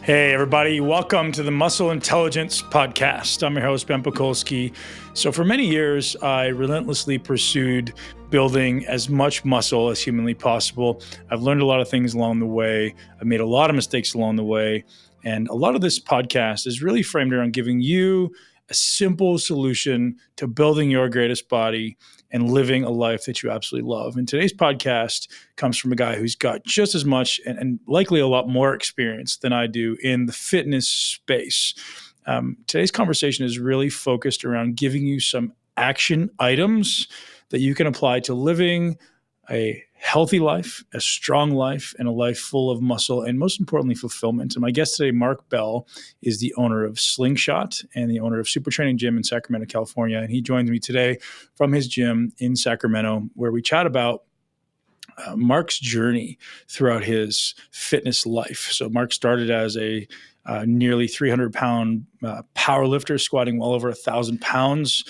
Hey, everybody. Welcome to the Muscle Intelligence Podcast. I'm your host, Ben Pakulski. So for many years, I relentlessly pursued building as much muscle as humanly possible. I've learned a lot of things along the way. I've made a lot of mistakes along the way. And a lot of this podcast is really framed around giving you a simple solution to building your greatest body and living a life that you absolutely love. And today's podcast comes from a guy who's got just as much and likely a lot more experience than I do in the fitness space. Today's conversation is really focused around giving you some action items that you can apply to living a healthy life, a strong life, and a life full of muscle, and most importantly, fulfillment. And my guest today, Mark Bell, is the owner of SlingShot and the owner of Super Training Gym in Sacramento, California. And he joins me today from his gym in Sacramento, where we chat about Mark's journey throughout his fitness life. So Mark started as a nearly 300-pound power lifter, squatting well over 1,000 pounds.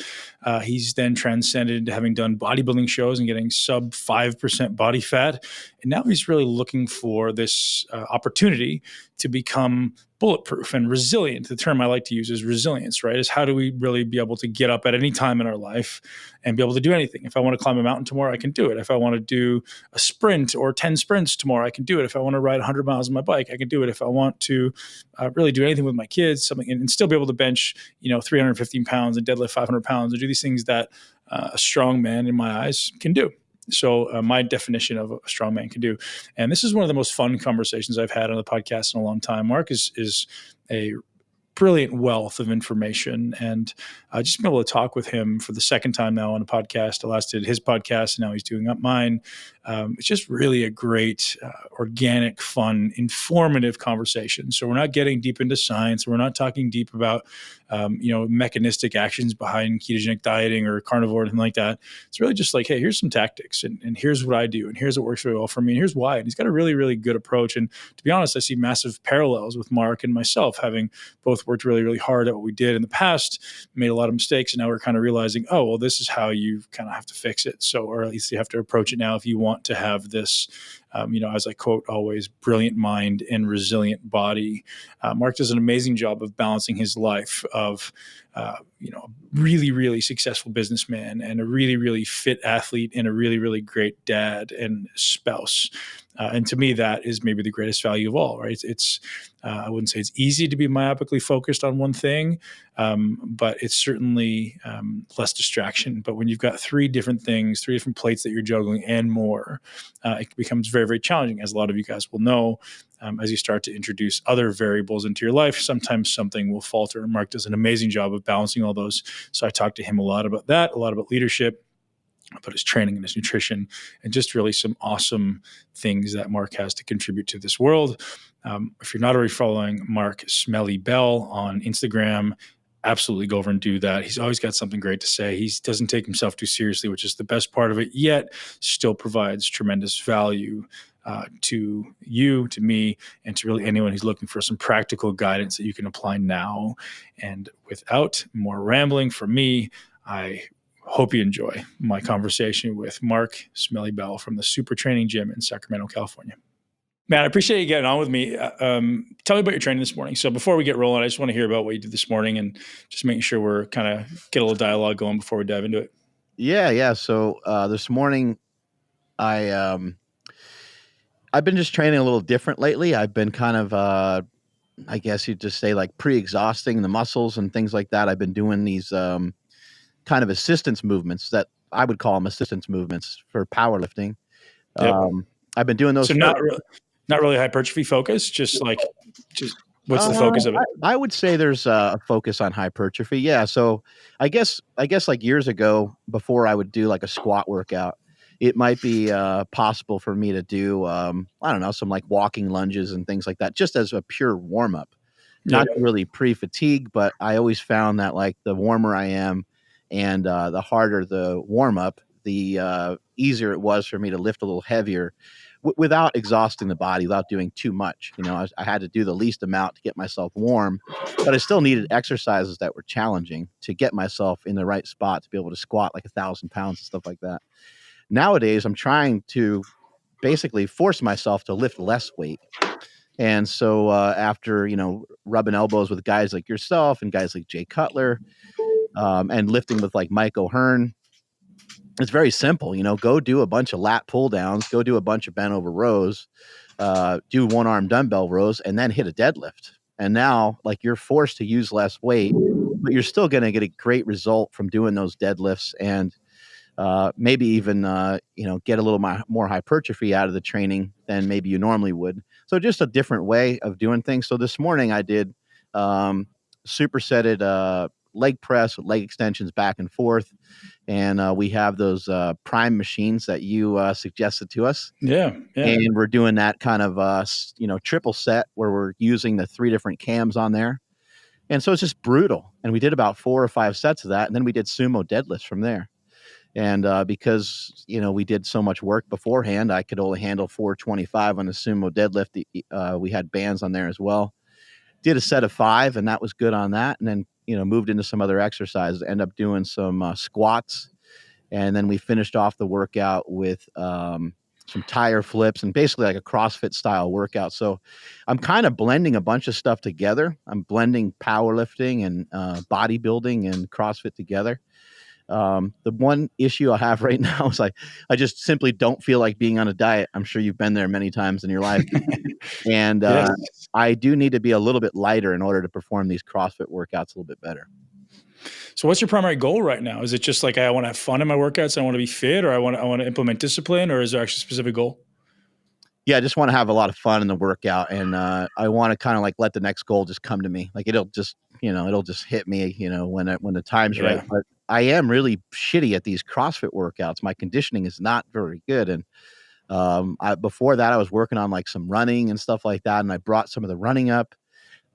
He's then transcended into having done bodybuilding shows and getting sub 5% body fat. And now he's really looking for this opportunity to become bulletproof and resilient. The term I like to use is resilience, right? Is how do we really be able to get up at any time in our life and be able to do anything? If I want to climb a mountain tomorrow, I can do it. If I want to do a sprint or 10 sprints tomorrow, I can do it. If I want to ride 100 miles on my bike, I can do it. If I want to really do anything with my kids, something, and still be able to bench, 315 pounds and deadlift 500 pounds and do these things that a strong man in my eyes can do. So my definition of a strong man can do. And this is one of the most fun conversations I've had on the podcast in a long time. Mark is a brilliant wealth of information, and just been able to talk with him for the second time now on a podcast. I last did his podcast, and now he's doing up mine. It's just really a great, organic, fun, informative conversation. So we're not getting deep into science. We're not talking deep about, mechanistic actions behind ketogenic dieting or carnivore or anything like that. It's really just like, hey, here's some tactics, and here's what I do, and here's what works really well for me, and here's why. And he's got a really, really good approach. And to be honest, I see massive parallels with Mark and myself, having both worked really, really hard at what we did in the past, made a lot of mistakes, and now we're kind of realizing, oh, well, this is how you kind of have to fix it. So, or at least you have to approach it now if you want to have this, as I quote always, brilliant mind and resilient body. Mark does an amazing job of balancing his life of, a really, really successful businessman and a really, really fit athlete and a really, really great dad and spouse. And to me, that is maybe the greatest value of all, right? It's I wouldn't say it's easy to be myopically focused on one thing, but it's certainly less distraction. But when you've got three different plates that you're juggling and more, it becomes very, very challenging, as a lot of you guys will know. As you start to introduce other variables into your life, sometimes something will falter. And Mark does an amazing job of balancing all those. So I talked to him a lot about that, a lot about leadership, about his training and his nutrition, and just really some awesome things that Mark has to contribute to this world. If you're not already following Mark Smelly Bell on Instagram, absolutely go over and do that. He's always got something great to say. He doesn't take himself too seriously, which is the best part of it, yet still provides tremendous value to you, to me, and to really anyone who's looking for some practical guidance that you can apply now. And without more rambling from me, I hope you enjoy my conversation with Mark Smelly Bell from the Super Training Gym in Sacramento, California. Man, I appreciate you getting on with me. Tell me about your training this morning. So before we get rolling, I just want to hear about what you did this morning and just making sure we're kind of get a little dialogue going before we dive into it. Yeah. So this morning, I've been just training a little different lately. I've been kind of, I guess you'd just say, like pre-exhausting the muscles and things like that. I've been doing these kind of assistance movements that I would call them assistance movements for powerlifting. Yep. I've been doing those. So not really hypertrophy focus, just what's the focus of it? I would say there's a focus on hypertrophy. Yeah. So I guess like years ago, before I would do like a squat workout, it might be possible for me to do, some like walking lunges and things like that, just as a pure warm up, not really pre-fatigue. But I always found that like the warmer I am and the harder the warm up, the easier it was for me to lift a little heavier without exhausting the body, without doing too much. I had to do the least amount to get myself warm, but I still needed exercises that were challenging to get myself in the right spot to be able to squat like 1,000 pounds and stuff like that. Nowadays, I'm trying to basically force myself to lift less weight And so after, rubbing elbows with guys like yourself and guys like Jay Cutler, and lifting with like Mike O'Hearn, it's very simple. Go do a bunch of lat pull downs, go do a bunch of bent over rows, do one arm dumbbell rows, and then hit a deadlift. And now, like, you're forced to use less weight, but you're still going to get a great result from doing those deadlifts, and maybe even get a little more hypertrophy out of the training than maybe you normally would. So just a different way of doing things. So this morning I did supersetted leg press with leg extensions back and forth, and we have those prime machines that you suggested to us. Yeah. And we're doing that kind of triple set where we're using the 3 different cams on there. And so it's just brutal. And we did about 4 or 5 sets of that, and then we did sumo deadlifts from there. And because we did so much work beforehand, I could only handle 425 on the sumo deadlift. We had bands on there as well. Did a set of 5, and that was good on that. And then moved into some other exercises. End up doing some squats, and then we finished off the workout with some tire flips and basically like a CrossFit style workout. So I'm kind of blending a bunch of stuff together. I'm blending powerlifting and bodybuilding and CrossFit together. The one issue I have right now is I just simply don't feel like being on a diet. I'm sure you've been there many times in your life. And Yes. I do need to be a little bit lighter in order to perform these CrossFit workouts a little bit better. So what's your primary goal right now? Is it just like, I want to have fun in my workouts, I want to be fit, or I want to implement discipline, or is there actually a specific goal? Yeah, I just want to have a lot of fun in the workout, and I want to kind of like let the next goal just come to me. Like it'll just hit me, when the time's right. But I am really shitty at these CrossFit workouts. My conditioning is not very good, and before that I was working on like some running and stuff like that, and I brought some of the running up.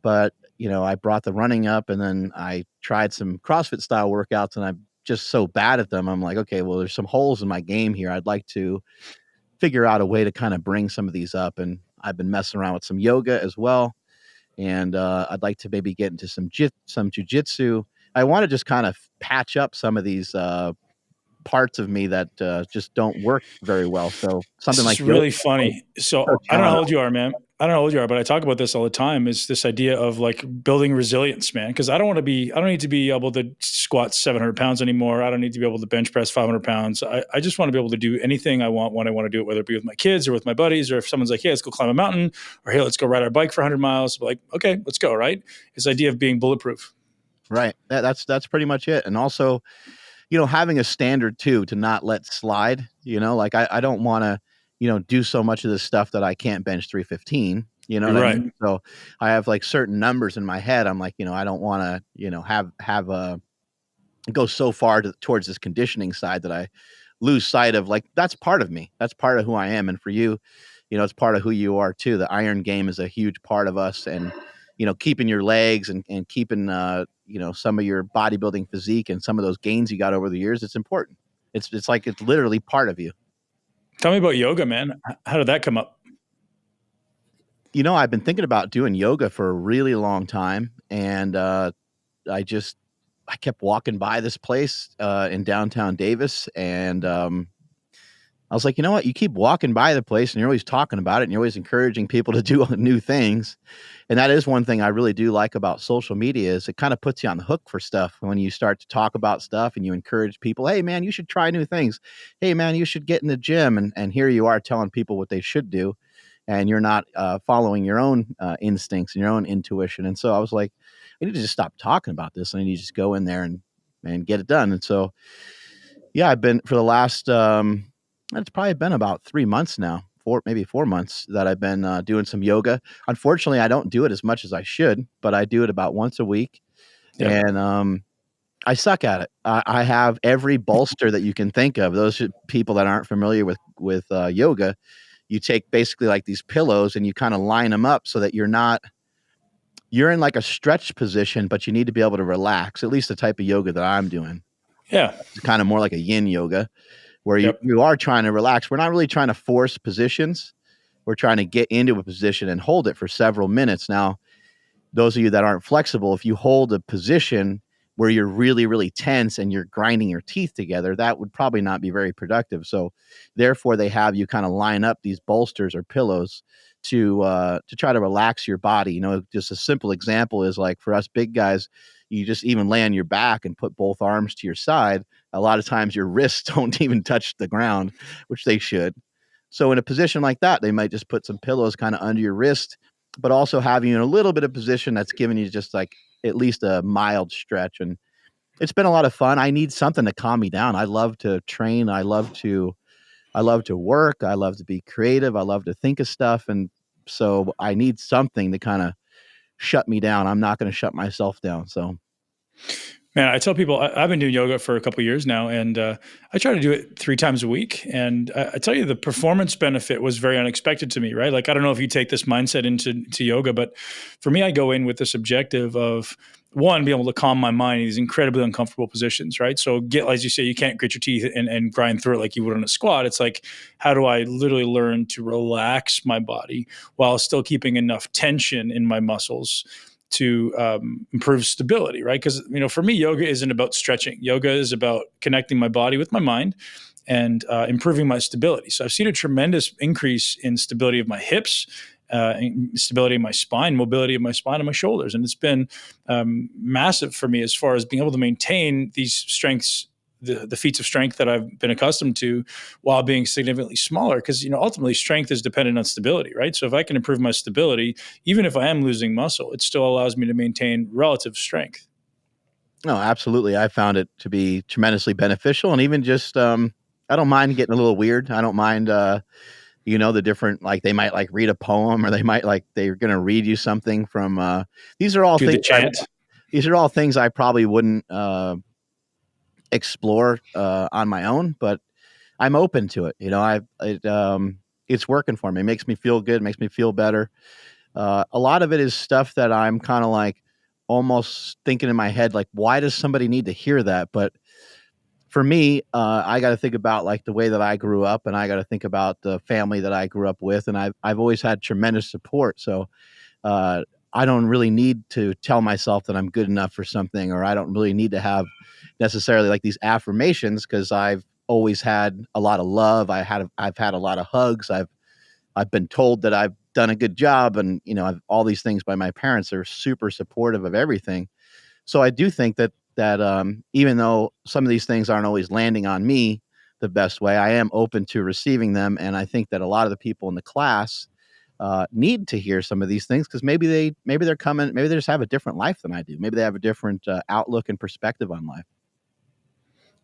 But I brought the running up, and then I tried some CrossFit style workouts, and I'm just so bad at them. I'm like, okay, well, there's some holes in my game here. I'd like to figure out a way to kind of bring some of these up. And I've been messing around with some yoga as well. And I'd like to maybe get into some jujitsu. I want to just kind of patch up some of these parts of me that just don't work very well. So something like It's really funny. So I don't know how old you are, man. I don't know how old you are, but I talk about this all the time, is this idea of like building resilience, man. Cause I don't need to be able to squat 700 pounds anymore. I don't need to be able to bench press 500 pounds. I just want to be able to do anything I want when I want to do it, whether it be with my kids or with my buddies, or if someone's like, hey, let's go climb a mountain, or hey, let's go ride our bike for 100 miles. Like, okay, let's go. Right. This idea of being bulletproof. Right. That's pretty much it. And also, having a standard too, to not let slide, like I don't want to, do so much of this stuff that I can't bench 315, what I mean? So I have like certain numbers in my head. I'm like, I don't want to, have go so far towards this conditioning side that I lose sight of, like, that's part of me. That's part of who I am. And for you, it's part of who you are too. The iron game is a huge part of us, and, keeping your legs and keeping, some of your bodybuilding physique and some of those gains you got over the years, it's important. It's like, it's literally part of you. Tell me about yoga, man. How did that come up? I've been thinking about doing yoga for a really long time, and I kept walking by this place in downtown Davis, and I was like, you know what? You keep walking by the place, and you're always talking about it, and you're always encouraging people to do new things. And that is one thing I really do like about social media, is it kind of puts you on the hook for stuff. When you start to talk about stuff and you encourage people, hey man, you should try new things. Hey man, you should get in the gym. And here you are telling people what they should do, and you're not following your own instincts and your own intuition. And so I was like, I need to just stop talking about this, and I need to just go in there and get it done. And so, yeah, I've been for the last, it's probably been about 3 months now, maybe 4 months, that I've been doing some yoga. Unfortunately, I don't do it as much as I should, but I do it about once a week. Yep. And I suck at it. I have every bolster that you can think of. Those people that aren't familiar with yoga, you take basically like these pillows and you kind of line them up so that you're in like a stretch position, but you need to be able to relax. At least the type of yoga that I'm doing. Yeah, it's kind of more like a yin yoga, where you are trying to relax. We're not really trying to force positions. We're trying to get into a position and hold it for several minutes. Now, those of you that aren't flexible, if you hold a position, where you're really, really tense and you're grinding your teeth together, that would probably not be very productive. So therefore they have you kind of line up these bolsters or pillows to try to relax your body. Just a simple example is like for us big guys, you just even lay on your back and put both arms to your side. A lot of times your wrists don't even touch the ground, which they should. So in a position like that, they might just put some pillows kind of under your wrist, but also have you in a little bit of position that's giving you just like at least a mild stretch. And it's been a lot of fun. I need something to calm me down. I love to train. I love to work. I love to be creative. I love to think of stuff. And so I need something to kind of shut me down. I'm not going to shut myself down. So Man, I tell people I've been doing yoga for a couple of years now, and I try to do it 3 times a week. And I tell you, the performance benefit was very unexpected to me, right? Like, I don't know if you take this mindset into yoga, but for me, I go in with this objective of one, being able to calm my mind in these incredibly uncomfortable positions, right? So as you say, you can't grit your teeth and grind through it like you would on a squat. It's like, how do I literally learn to relax my body while still keeping enough tension in my muscles to improve stability, right? Because for me, yoga isn't about stretching. Yoga is about connecting my body with my mind and improving my stability. So I've seen a tremendous increase in stability of my hips, stability of my spine, mobility of my spine and my shoulders, and it's been massive for me as far as being able to maintain these strengths. The feats of strength that I've been accustomed to while being significantly smaller, because ultimately strength is dependent on stability, right? So if I can improve my stability, even if I am losing muscle, it still allows me to maintain relative strength. no, absolutely. I found it to be tremendously beneficial. And even just, I don't mind getting a little weird. I don't mind, the different, like they might like read a poem or they might like, they're going to read you something from, these are all Do the things, chant. these are all things I probably wouldn't, explore, on my own, but I'm open to it. It's working for me. It makes me feel good. Makes me feel better. A lot of it is stuff that I'm kind of like almost thinking in my head, like, why does somebody need to hear that? But for me, I got to think about like the way that I grew up, and I got to think about the family that I grew up with, and I've always had tremendous support. So uh, I don't really need to tell myself that I'm good enough for something, or I don't really need to have necessarily like these affirmations because I've always had a lot of love. I've had a lot of hugs. I've been told that I've done a good job, and all these things by my parents are super supportive of everything. So I do think that even though some of these things aren't always landing on me the best way, I am open to receiving them, and I think that a lot of the people in the class need to hear some of these things because maybe they're coming, maybe they just have a different life than I do. Maybe they have a different outlook and perspective on life.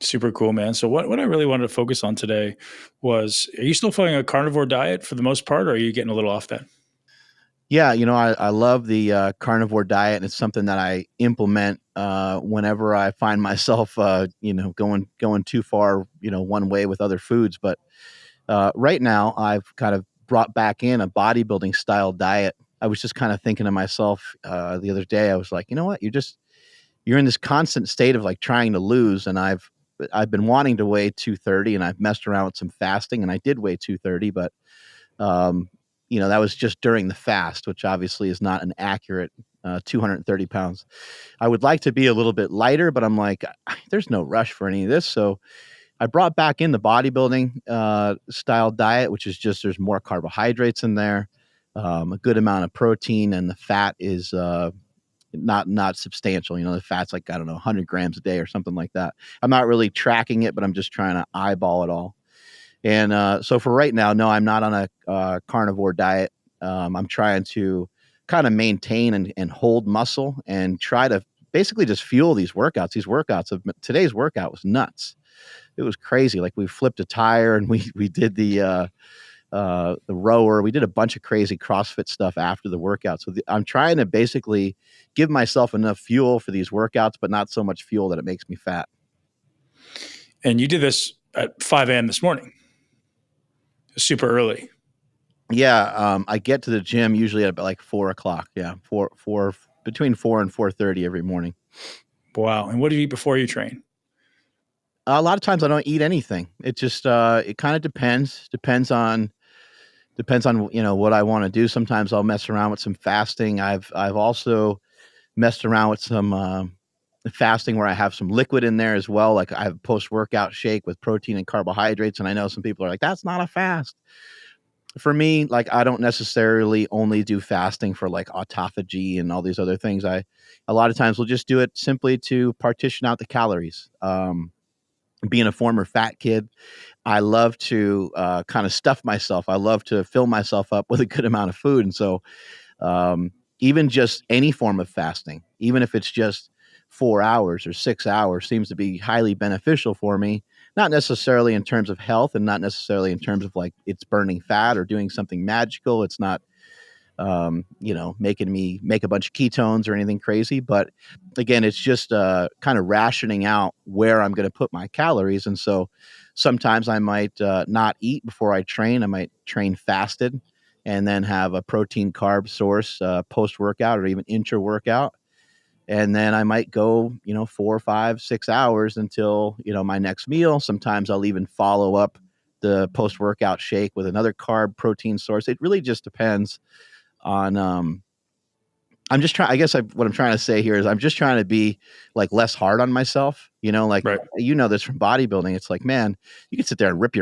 Super cool, man. So what I really wanted to focus on today was, are you still following a carnivore diet for the most part, or are you getting a little off that? Yeah, I love the carnivore diet, and it's something that I implement whenever I find myself, going too far, one way with other foods. But right now, I've kind of brought back in a bodybuilding style diet. I was just kind of thinking to myself the other day. I was like, you know what? You're in this constant state of like trying to lose, and I've been wanting to weigh 230, and I've messed around with some fasting, and I did weigh 230, but um, that was just during the fast, which obviously is not an accurate 230 pounds. I would like to be a little bit lighter, but I'm like, there's no rush for any of this. So I brought back in the bodybuilding style diet, which is just there's more carbohydrates in there, a good amount of protein, and the fat is not substantial. The fat's like, I don't know, 100 grams a day or something like that. I'm not really tracking it, but I'm just trying to eyeball it all. And so for right now, no, I'm not on a carnivore diet. I'm trying to kind of maintain and hold muscle and try to basically just fuel these workouts. Today's workout was nuts. It was crazy. Like we flipped a tire and we did the rower. We did a bunch of crazy CrossFit stuff after the workout. So I'm trying to basically give myself enough fuel for these workouts, but not so much fuel that it makes me fat. And you did this at 5 a.m. this morning, super early. Yeah, I get to the gym usually at about like 4 o'clock. Yeah, between 4 and 4:30 every morning. Wow. And what do you eat before you train? A lot of times I don't eat anything. It just it kind of depends on what I want to do. Sometimes I'll mess around with some fasting. I've also messed around with some fasting where I have some liquid in there as well. Like I have a post-workout shake with protein and carbohydrates. And I know some people are like, that's not a fast. For me, like I don't necessarily only do fasting for like autophagy and all these other things. A lot of times will just do it simply to partition out the calories. Being a former fat kid, I love to kind of stuff myself. I love to fill myself up with a good amount of food. And so even just any form of fasting, even if it's just 4 hours or 6 hours, seems to be highly beneficial for me. Not necessarily in terms of health and not necessarily in terms of like it's burning fat or doing something magical. It's not, making me make a bunch of ketones or anything crazy. But again, it's just kind of rationing out where I'm going to put my calories. And so sometimes I might not eat before I train. I might train fasted and then have a protein carb source post workout or even intra workout. And then I might go, 4, 5, 6 hours until, my next meal. Sometimes I'll even follow up the post workout shake with another carb protein source. It really just depends on, I'm just trying, I guess what I'm trying to say here is I'm just trying to be like less hard on myself, like, Right. this from bodybuilding. It's like, man, you can sit there and rip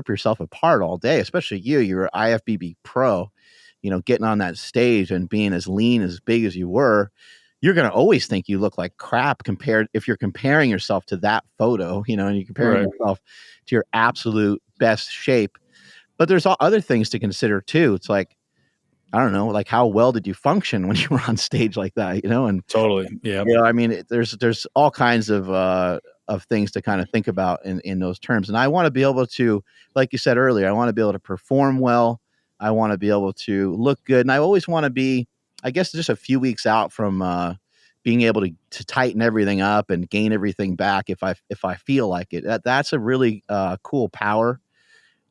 yourself apart all day, especially you're an IFBB pro, getting on that stage and being as lean, as big as you were. You're going to always think you look like crap if you're comparing yourself to that photo, and you're comparing yourself to your absolute best shape. But there's all other things to consider too. It's like, I don't know, like how well did you function when you were on stage like that, and Totally. Yeah. I mean, there's all kinds of things to kind of think about in those terms. And I want to be able to, like you said earlier, I want to be able to perform well. I want to be able to look good. And I always want to be, I guess, just a few weeks out from being able to tighten everything up and gain everything back if I feel like it. That's a really cool power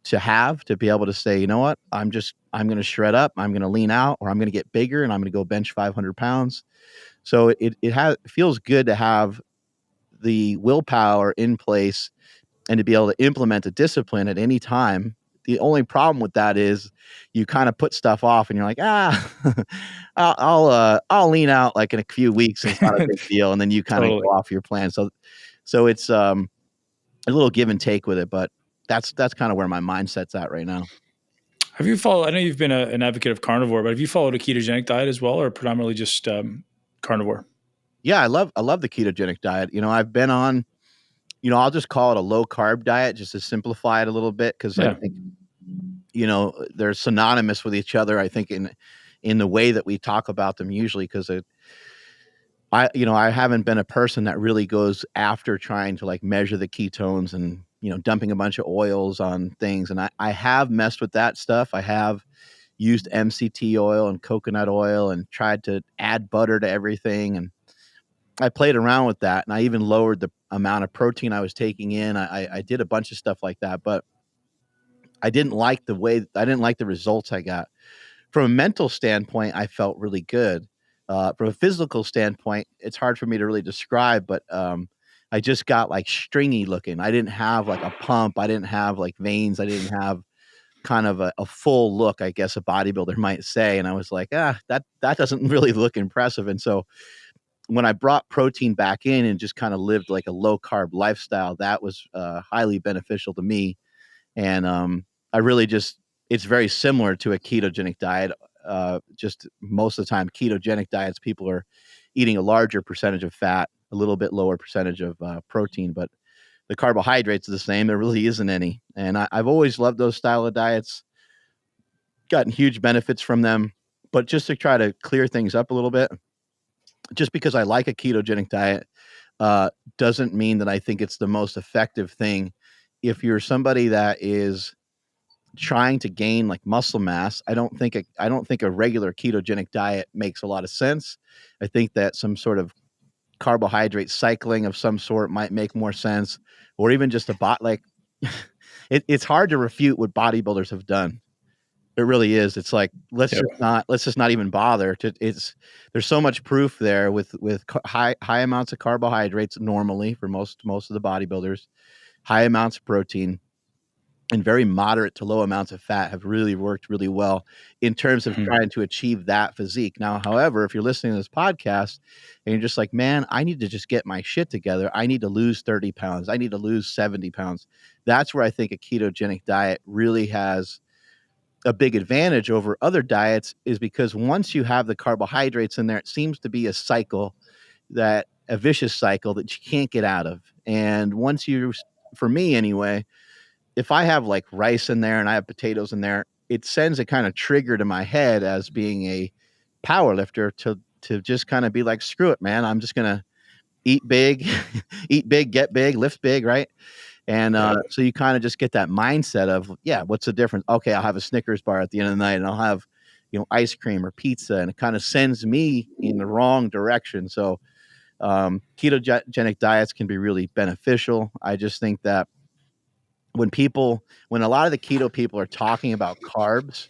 to have, to be able to say, you know what, I'm going to shred up, I'm going to lean out, or I'm going to get bigger and I'm going to go bench 500 pounds. So it feels good to have the willpower in place and to be able to implement a discipline at any time. The only problem with that is you kind of put stuff off and you're like, I'll lean out like in a few weeks. It's not a big deal. And then you kind of go off your plan. So it's a little give and take with it, but that's kind of where my mindset's at right now. Have you followed, I know you've been an advocate of carnivore, but have you followed a ketogenic diet as well, or predominantly just carnivore? Yeah, I love the ketogenic diet. I've been on, I'll just call it a low carb diet just to simplify it a little bit. Cause I think, they're synonymous with each other. I think in the way that we talk about them usually, cause I haven't been a person that really goes after trying to like measure the ketones and, dumping a bunch of oils on things. And I have messed with that stuff. I have used MCT oil and coconut oil and tried to add butter to everything. And I played around with that. And I even lowered the amount of protein I was taking in. I did a bunch of stuff like that, but I didn't like the results I got. From a mental standpoint, I felt really good. From a physical standpoint, it's hard for me to really describe, but I just got like stringy looking. I didn't have like a pump. I didn't have like veins. I didn't have kind of a full look, I guess a bodybuilder might say. And I was like, that doesn't really look impressive. And so when I brought protein back in and just kind of lived like a low carb lifestyle, that was highly beneficial to me. And I really it's very similar to a ketogenic diet. Just most of the time, ketogenic diets, people are eating a larger percentage of fat, a little bit lower percentage of protein, but the carbohydrates are the same. There really isn't any. And I've always loved those style of diets, gotten huge benefits from them. But just to try to clear things up a little bit, just because I like a ketogenic diet doesn't mean that I think it's the most effective thing. If you're somebody that is trying to gain like muscle mass, I don't think a regular ketogenic diet makes a lot of sense. I think that some sort of carbohydrate cycling of some sort might make more sense, or even just it's hard to refute what bodybuilders have done. It really is. It's like, let's just not even bother. There's so much proof there with high amounts of carbohydrates normally for most of the bodybuilders, high amounts of protein. and very moderate to low amounts of fat have really worked really well in terms of Mhm. trying to achieve that physique. Now, however, if you're listening to this podcast and you're just like, man, I need to just get my shit together. I need to lose 30 pounds. I need to lose 70 pounds. That's where I think a ketogenic diet really has a big advantage over other diets, is because once you have the carbohydrates in there, it seems to be a vicious cycle that you can't get out of. And once you, for me anyway, if I have like rice in there and I have potatoes in there, it sends a kind of trigger to my head as being a power lifter to just kind of be like, screw it, man. I'm just gonna eat big, eat big, get big, lift big, right? And Yeah. so you kind of just get that mindset of, yeah, what's the difference? Okay, I'll have a Snickers bar at the end of the night, and I'll have, ice cream or pizza, and it kind of sends me in the wrong direction. So ketogenic diets can be really beneficial. I just think that when a lot of the keto people are talking about carbs,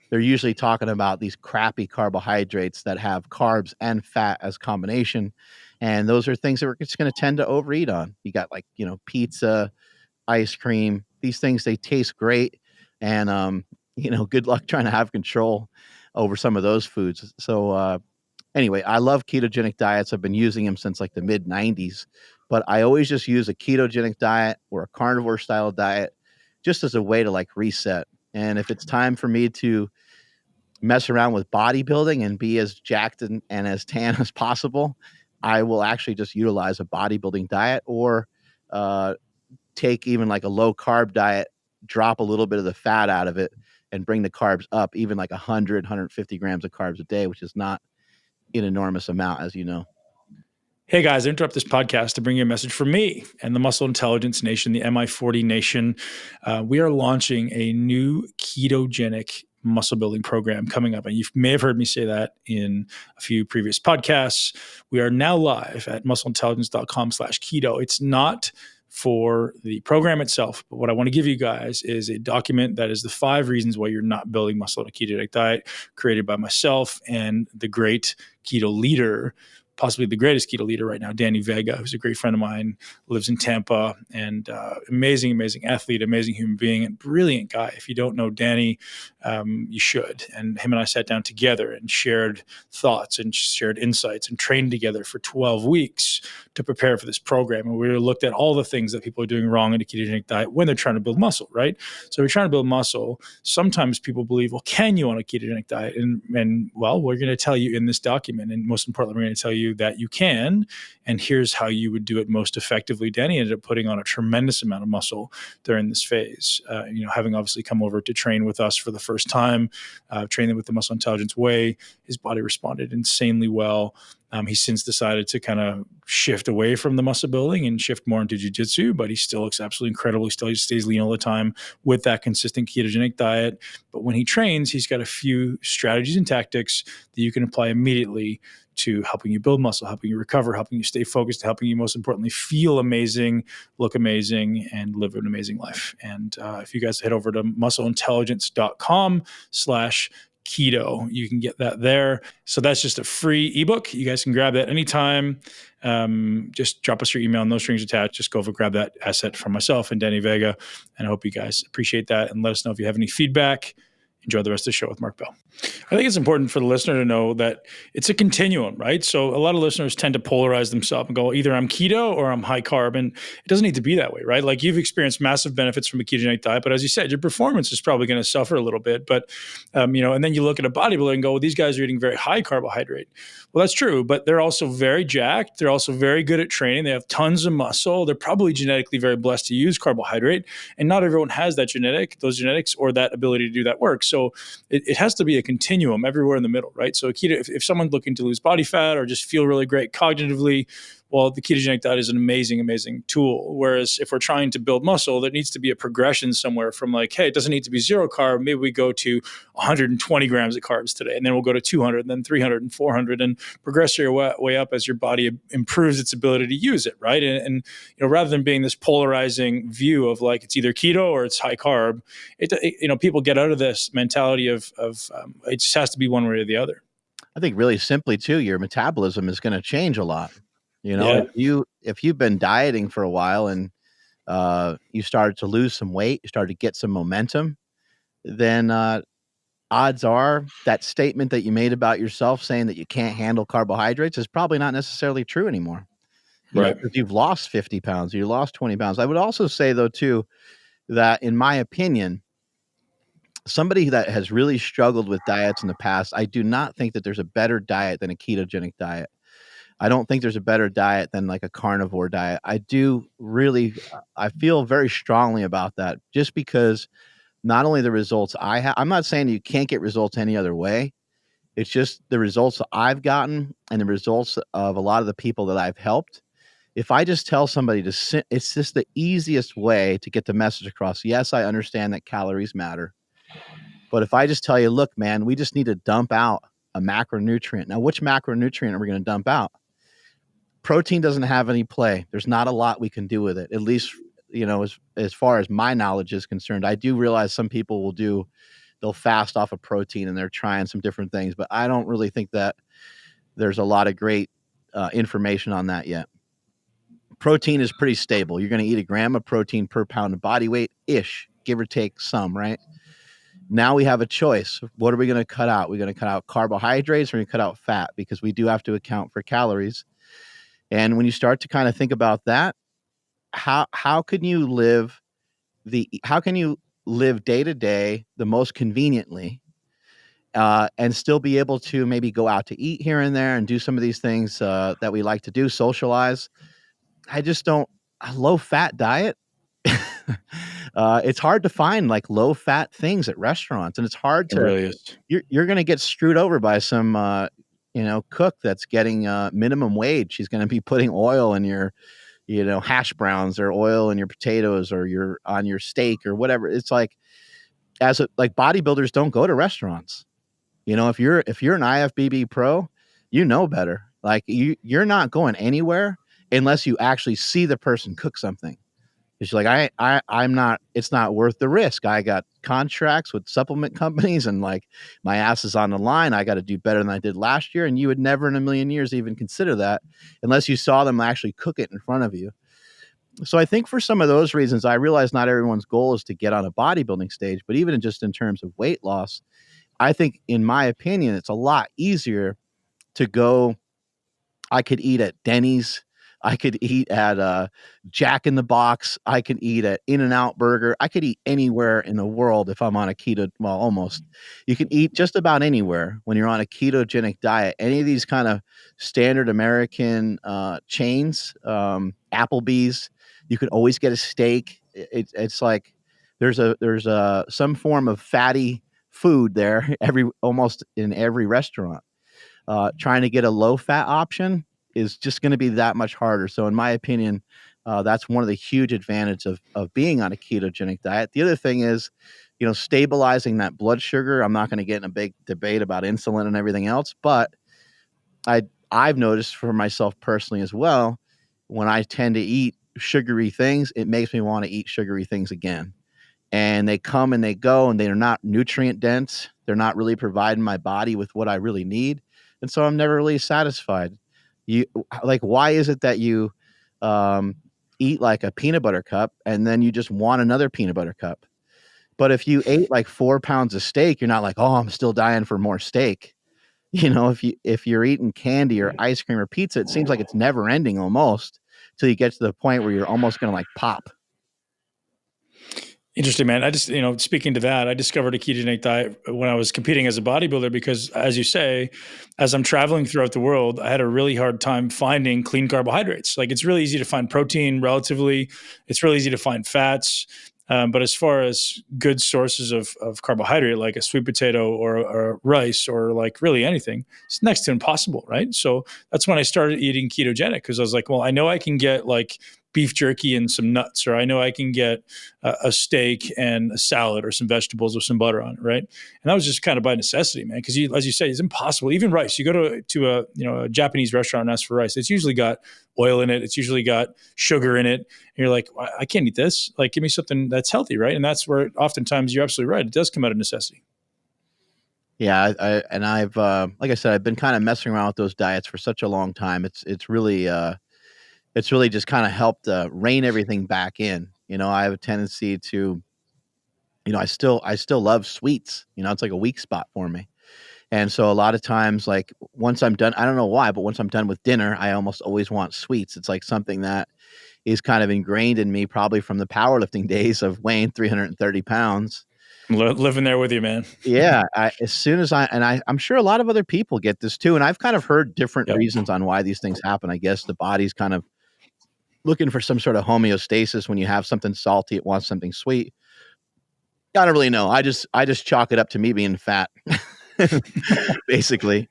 they're usually talking about these crappy carbohydrates that have carbs and fat as combination. And those are things that we're just going to tend to overeat on. You got like, pizza, ice cream, these things, they taste great. And, good luck trying to have control over some of those foods. So, anyway, I love ketogenic diets. I've been using them since like the mid 90s, but I always just use a ketogenic diet or a carnivore style diet just as a way to like reset. And if it's time for me to mess around with bodybuilding and be as jacked and as tan as possible, I will actually just utilize a bodybuilding diet, or uh, take even like a low carb diet, drop a little bit of the fat out of it, and bring the carbs up, even like 150 grams of carbs a day, which is not an enormous amount, as you know. Hey guys, I interrupt this podcast to bring you a message from me and the Muscle Intelligence Nation, the MI40 Nation. We are launching a new ketogenic muscle building program coming up. And you may have heard me say that in a few previous podcasts. We are now live at muscleintelligence.com/keto. It's not for the program itself, but what I want to give you guys is a document that is the 5 reasons why you're not building muscle in a ketogenic diet, created by myself and the great keto leader, possibly the greatest keto leader right now, Danny Vega, who's a great friend of mine, lives in Tampa, and amazing, amazing athlete, amazing human being, and brilliant guy. If you don't know Danny, you should. And him and I sat down together and shared thoughts and shared insights and trained together for 12 weeks to prepare for this program. And we looked at all the things that people are doing wrong in a ketogenic diet when they're trying to build muscle, right? So we're trying to build muscle. Sometimes people believe, well, can you on a ketogenic diet? And well, we're going to tell you in this document, and most importantly, we're going to tell you that you can, and here's how you would do it most effectively. Danny ended up putting on a tremendous amount of muscle during this phase, having obviously come over to train with us for the first time, training with the Muscle Intelligence Way. His body responded insanely well. He's since decided to kind of shift away from the muscle building and shift more into jiu-jitsu, but he still looks absolutely incredible. He stays lean all the time with that consistent ketogenic diet. But when he trains, he's got a few strategies and tactics that you can apply immediately to helping you build muscle, helping you recover, helping you stay focused, helping you, most importantly, feel amazing, look amazing, and live an amazing life. And if you guys head over to muscleintelligence.com/keto, you can get that there. So that's just a free ebook. You guys can grab that anytime. Just drop us your email, no strings attached. Just go over, grab that asset from myself and Danny Vega. And I hope you guys appreciate that. And let us know if you have any feedback. Enjoy the rest of the show with Mark Bell. I think it's important for the listener to know that it's a continuum, right? So a lot of listeners tend to polarize themselves and go, either I'm keto or I'm high carb. And it doesn't need to be that way, right? Like, you've experienced massive benefits from a ketogenic diet, but as you said, your performance is probably going to suffer a little bit. But, and then you look at a bodybuilder and go, well, these guys are eating very high carbohydrate. Well, that's true, but they're also very jacked. They're also very good at training. They have tons of muscle. They're probably genetically very blessed to use carbohydrate. And not everyone has those genetics or that ability to do that work. So it has to be a continuum everywhere in the middle, right? So keto, if someone's looking to lose body fat or just feel really great cognitively, well, the ketogenic diet is an amazing, amazing tool. Whereas if we're trying to build muscle, there needs to be a progression somewhere from like, hey, it doesn't need to be 0 carb. Maybe we go to 120 grams of carbs today, and then we'll go to 200, and then 300 and 400, and progress your way up as your body improves its ability to use it, right? And rather than being this polarizing view of like it's either keto or it's high carb, people get out of this mentality of it just has to be one way or the other. I think really simply too, your metabolism is going to change a lot. Yeah. If you've been dieting for a while and you started to lose some weight, you started to get some momentum, then odds are that statement that you made about yourself saying that you can't handle carbohydrates is probably not necessarily true anymore. Right. Because you've lost 50 pounds, you lost 20 pounds. I would also say, though, too, that in my opinion, somebody that has really struggled with diets in the past, I do not think that there's a better diet than a ketogenic diet. I don't think there's a better diet than like a carnivore diet. I do really, I feel very strongly about that just because not only the results I have, I'm not saying you can't get results any other way. It's just the results I've gotten and the results of a lot of the people that I've helped. If I just tell somebody to sit, it's just the easiest way to get the message across. Yes, I understand that calories matter. But if I just tell you, look, man, we just need to dump out a macronutrient. Now, which macronutrient are we going to dump out? Protein doesn't have any play. There's not a lot we can do with it, at least, as far as my knowledge is concerned. I do realize some people they'll fast off of protein and they're trying some different things, but I don't really think that there's a lot of great information on that yet. Protein is pretty stable. You're going to eat a gram of protein per pound of body weight ish, give or take some, right? Now we have a choice. What are we going to cut out? We're going to cut out carbohydrates or we're going to cut out fat because we do have to account for calories. And when you start to kind of think about that, how can you live day to day the most conveniently and still be able to maybe go out to eat here and there and do some of these things that we like to do, socialize? I just don't. A low fat diet. It's hard to find like low fat things at restaurants, and it's hard It to. really is. You're going to get screwed over by some cook that's getting minimum wage. She's going to be putting oil in your hash browns or oil in your potatoes or on your steak or whatever. It's like like bodybuilders don't go to restaurants. If you're an IFBB pro, you know better. Like you're not going anywhere unless you actually see the person cook something. It's like I'm not. It's not worth the risk. I got contracts with supplement companies, and like my ass is on the line. I got to do better than I did last year, and you would never in a million years even consider that unless you saw them actually cook it in front of you. So I think for some of those reasons, I realize not everyone's goal is to get on a bodybuilding stage, but even just in terms of weight loss, I think, in my opinion, it's a lot easier to go. I could eat at Denny's. I could eat at Jack in the Box. I could eat at In-N-Out Burger. I could eat anywhere in the world if I'm on a keto. Well, almost. You can eat just about anywhere when you're on a ketogenic diet. Any of these kind of standard American chains, Applebee's, you can always get a steak. It's like there's some form of fatty food there almost in every restaurant. Trying to get a low fat option is just going to be that much harder. So in my opinion, that's one of the huge advantages of being on a ketogenic diet. The other thing is, stabilizing that blood sugar. I'm not going to get in a big debate about insulin and everything else, but I've noticed for myself personally as well, when I tend to eat sugary things, it makes me want to eat sugary things again. And they come and they go, and they're not nutrient dense. They're not really providing my body with what I really need. And so I'm never really satisfied. Why is it that you eat like a peanut butter cup and then you just want another peanut butter cup? But if you ate like 4 pounds of steak, you're not like, oh, I'm still dying for more steak. If you're eating candy or ice cream or pizza, it seems like it's never ending almost till you get to the point where you're almost going to like pop. Interesting, man. I just, speaking to that, I discovered a ketogenic diet when I was competing as a bodybuilder because, as you say, as I'm traveling throughout the world, I had a really hard time finding clean carbohydrates. Like, it's really easy to find protein relatively. It's really easy to find fats. But as far as good sources of carbohydrate, like a sweet potato or rice or like really anything, it's next to impossible, right? So that's when I started eating ketogenic because I was like, well, I know I can get like beef jerky and some nuts, or I know I can get a steak and a salad or some vegetables with some butter on it, right? And that was just kind of by necessity, man, because as you say, it's impossible. Even rice, you go to a Japanese restaurant and ask for rice, it's usually got oil in it, it's usually got sugar in it, and you're like, I can't eat this. Like, give me something that's healthy, right? And that's where oftentimes you're absolutely right. It does come out of necessity. Yeah, I've like I said, I've been kind of messing around with those diets for such a long time. It's really just kind of helped rein everything back in. I have a tendency to, I still love sweets. It's like a weak spot for me. And so a lot of times, like once I'm done, I don't know why, but once I'm done with dinner, I almost always want sweets. It's like something that is kind of ingrained in me, probably from the powerlifting days of weighing 330 pounds. Living there with you, man. Yeah, as soon as I'm sure a lot of other people get this too, and I've kind of heard different Yep. reasons on why these things happen. I guess the body's kind of looking for some sort of homeostasis. When you have something salty, it wants something sweet. I don't really know. I just chalk it up to me being fat, basically.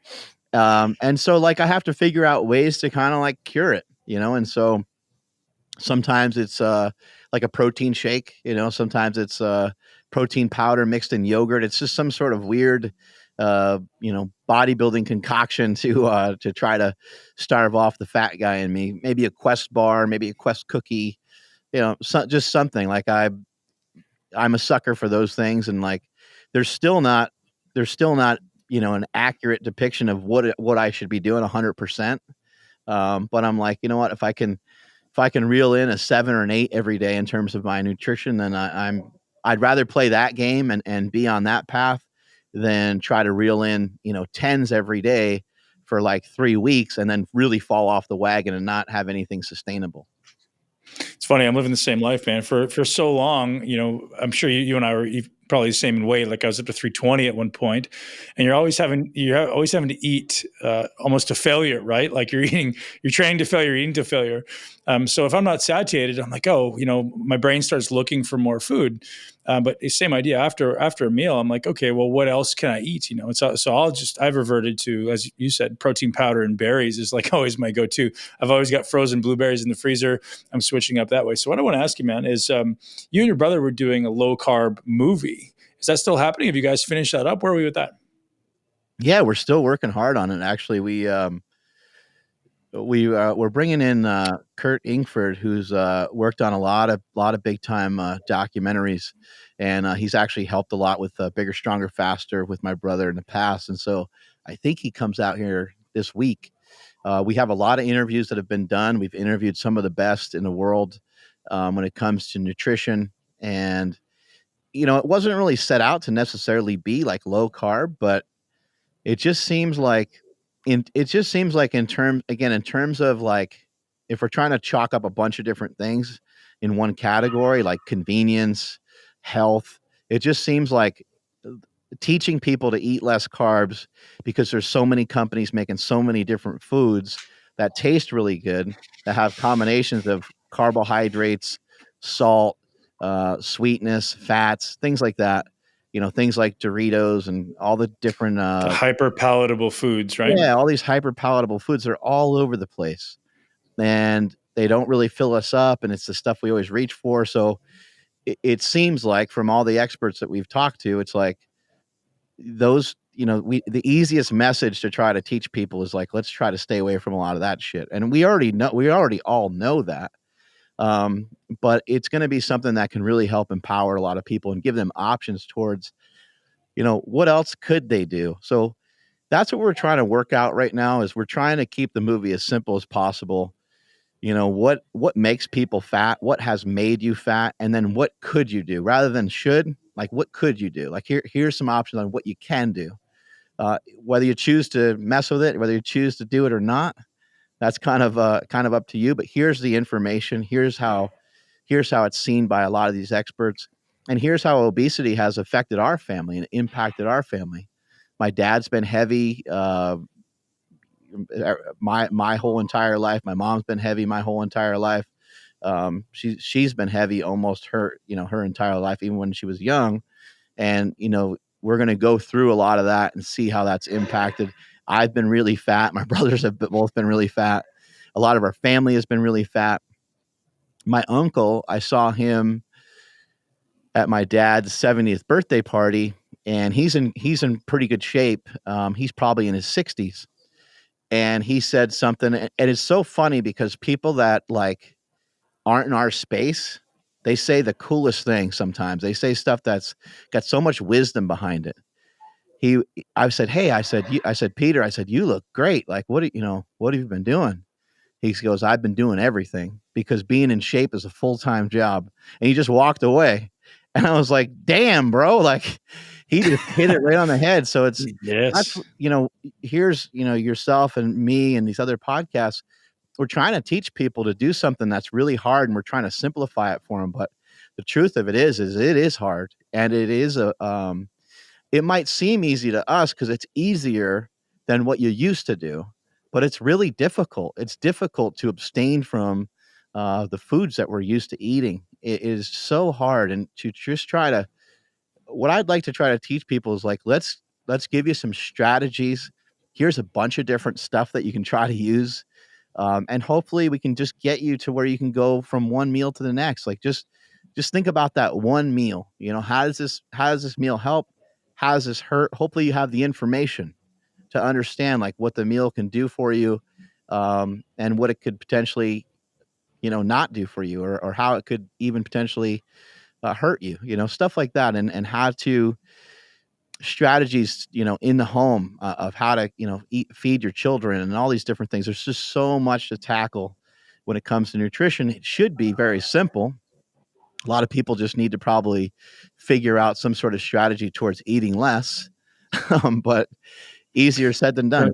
And so like I have to figure out ways to kind of like cure it, and so sometimes it's like a protein shake, sometimes it's protein powder mixed in yogurt. It's just some sort of weird bodybuilding concoction to try to starve off the fat guy in me. Maybe a Quest bar, maybe a Quest cookie, just something. Like I'm a sucker for those things, and like there's still not an accurate depiction of what I should be doing 100%. But I'm like, you know what, if I can reel in a 7 or an 8 every day in terms of my nutrition, then I'd rather play that game and be on that path than try to reel in, 10s every day for like 3 weeks and then really fall off the wagon and not have anything sustainable. It's funny. I'm living the same life, man. For so long, I'm sure you and I were probably the same in weight. Like I was up to 320 at one point, and you're always having to eat almost to failure, right? Like you're training to failure, eating to failure. So if I'm not satiated, I'm like, oh, my brain starts looking for more food. But the same idea after a meal, I'm like, okay, well, what else can I eat? So I've reverted to, as you said, protein powder and berries is like always my go-to. I've always got frozen blueberries in the freezer. I'm switching up that way. So what I want to ask you, man, is you and your brother were doing a low carb movie. Is that still happening? Have you guys finished that up? Where are we with that? Yeah, we're still working hard on it. Actually, we're bringing in Kurt Ingford, who's worked on a lot of big time documentaries, and he's actually helped a lot with Bigger, Stronger, Faster with my brother in the past. And so I think he comes out here this week. We have a lot of interviews that have been done. We've interviewed some of the best in the world when it comes to nutrition, and it wasn't really set out to necessarily be like low carb, but it just seems like in terms of like if we're trying to chalk up a bunch of different things in one category, like convenience, health, it just seems like teaching people to eat less carbs, because there's so many companies making so many different foods that taste really good, that have combinations of carbohydrates, salt, sweetness, fats, things like that. Things like Doritos and all the different The hyper palatable foods, right? yeah, all these hyper palatable foods are all over the place, and they don't really fill us up, and it's the stuff we always reach for. So it seems like from all the experts that we've talked to, it's like those, the easiest message to try to teach people is like, let's try to stay away from a lot of that shit. And we already all know that. But it's going to be something that can really help empower a lot of people and give them options towards, what else could they do? So that's what we're trying to work out right now, is we're trying to keep the movie as simple as possible. What makes people fat, what has made you fat, and then what could you do rather than should. Like, what could you do? Like, here's some options on what you can do. Whether you choose to mess with it, whether you choose to do it or not, that's kind of up to you. But here's the information. Here's how it's seen by a lot of these experts, and here's how obesity has affected our family and impacted our family. My dad's been heavy my whole entire life. My mom's been heavy my whole entire life. She's been heavy almost her entire life, even when she was young. And we're going to go through a lot of that and see how that's impacted. I've been really fat. My brothers have both been really fat. A lot of our family has been really fat. My uncle, I saw him at my dad's 70th birthday party, and he's in pretty good shape. He's probably in his 60s. And he said something, and it's so funny because people that like aren't in our space, they say the coolest thing sometimes. They say stuff that's got so much wisdom behind it. I said, "Hey," I said, Peter, I said, "You look great. Like, what have you been doing?" He goes, I've been doing everything because being in shape is a full-time job. And he just walked away. And I was like, damn, bro, like he just hit it right on the head. So that's, Yes. here's, yourself and me and these other podcasts. We're trying to teach people to do something that's really hard, and we're trying to simplify it for them. But the truth of it is it is hard, and it is it might seem easy to us because it's easier than what you used to do, but it's really difficult. It's difficult to abstain from the foods that we're used to eating. It is so hard, and to just try to. What I'd like to try to teach people is like let's give you some strategies. Here's a bunch of different stuff that you can try to use, and hopefully we can just get you to where you can go from one meal to the next. Like just think about that one meal. How does this meal help? How does this hurt? Hopefully you have the information to understand like what the meal can do for you, and what it could potentially, not do for you, or how it could even potentially hurt you, stuff like that. And how to strategies, in the home, of how to, feed your children and all these different things. There's just so much to tackle when it comes to nutrition. It should be very simple. A lot of people just need to probably figure out some sort of strategy towards eating less, but easier said than done.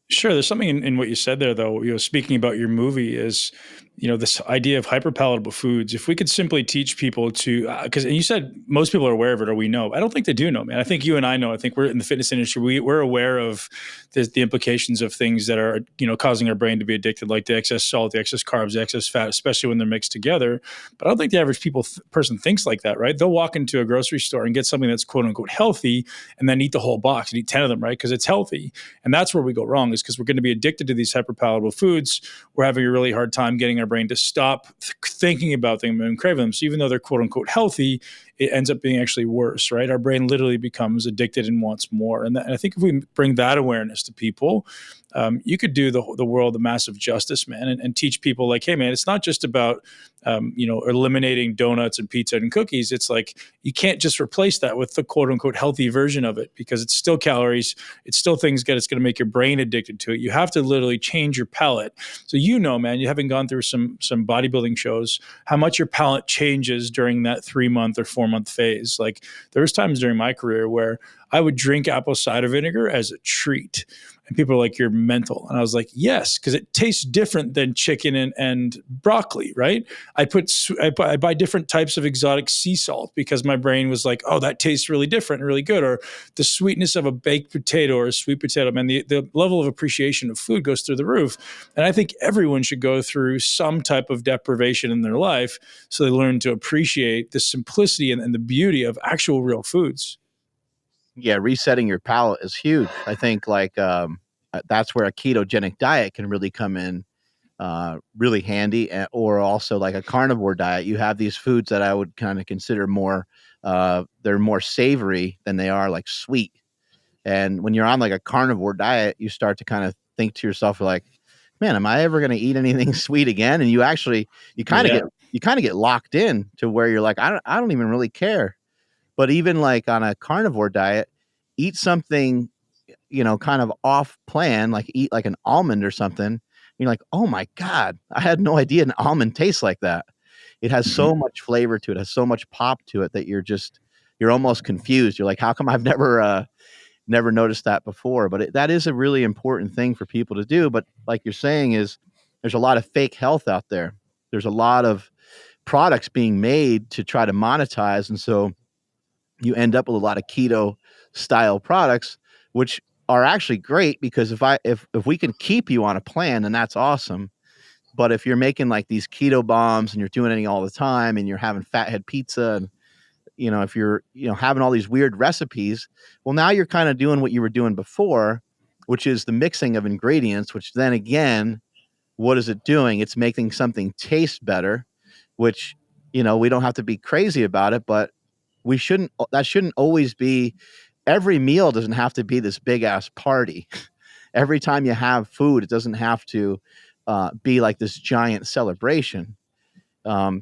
Sure. There's something in what you said there, though. Speaking about your movie is, this idea of hyperpalatable foods. If we could simply teach people to, because you said most people are aware of it, or we know. I don't think they do know, man. I think you and I know. I think we're in the fitness industry. We're aware of the implications of things that are, causing our brain to be addicted, like the excess salt, the excess carbs, the excess fat, especially when they're mixed together. But I don't think the average person thinks like that, right? They'll walk into a grocery store and get something that's quote unquote healthy, and then eat the whole box and eat 10 of them, right? Because it's healthy. And that's where we go wrong, is because we're going to be addicted to these hyperpalatable foods. We're having a really hard time getting our brain to stop thinking about them and crave them. So even though they're quote unquote healthy, it ends up being actually worse, right? Our brain literally becomes addicted and wants more. And I think if we bring that awareness to people, you could do the world a massive justice, man, and teach people like, hey, man, it's not just about, eliminating donuts and pizza and cookies. It's like, you can't just replace that with the quote unquote healthy version of it, because it's still calories. It's still things that it's going to make your brain addicted to it. You have to literally change your palate. So, man, you having gone through some bodybuilding shows, how much your palate changes during that 3-month or 4-month phase. Like, there was times during my career where I would drink apple cider vinegar as a treat. And people are like, you're mental. And I was like, yes, because it tastes different than chicken and broccoli, right? I buy different types of exotic sea salt because my brain was like, oh, that tastes really different and really good. Or the sweetness of a baked potato or a sweet potato. Man, the level of appreciation of food goes through the roof. And I think everyone should go through some type of deprivation in their life so they learn to appreciate the simplicity and the beauty of actual real foods. Yeah, resetting your palate is huge. I think that's where a ketogenic diet can really come in, really handy, or also like a carnivore diet. You have these foods that I would kind of consider more, they're more savory than they are like sweet. And when you're on like a carnivore diet, you start to kind of think to yourself like, man, am I ever going to eat anything sweet again? And you kind of get locked in to where you're like, I don't even really care. But even like on a carnivore diet, eat something, kind of off plan, like eat like an almond or something. You're like, oh my God, I had no idea an almond tastes like that. It has so much flavor to it, has so much pop to it that you're almost confused. You're like, how come I've never noticed that before? But that is a really important thing for people to do. But like you're saying, is there's a lot of fake health out there. There's a lot of products being made to try to monetize. And so you end up with a lot of keto style products, which are actually great, because if we can keep you on a plan, then that's awesome. But if you're making like these keto bombs and you're doing it all the time and you're having fathead pizza, and if you're having all these weird recipes, well, now you're kind of doing what you were doing before, which is the mixing of ingredients, which then again, what is it doing? It's making something taste better, which we don't have to be crazy about it, but that shouldn't always be. Every meal doesn't have to be this big ass party. Every time you have food, it doesn't have to be like this giant celebration. The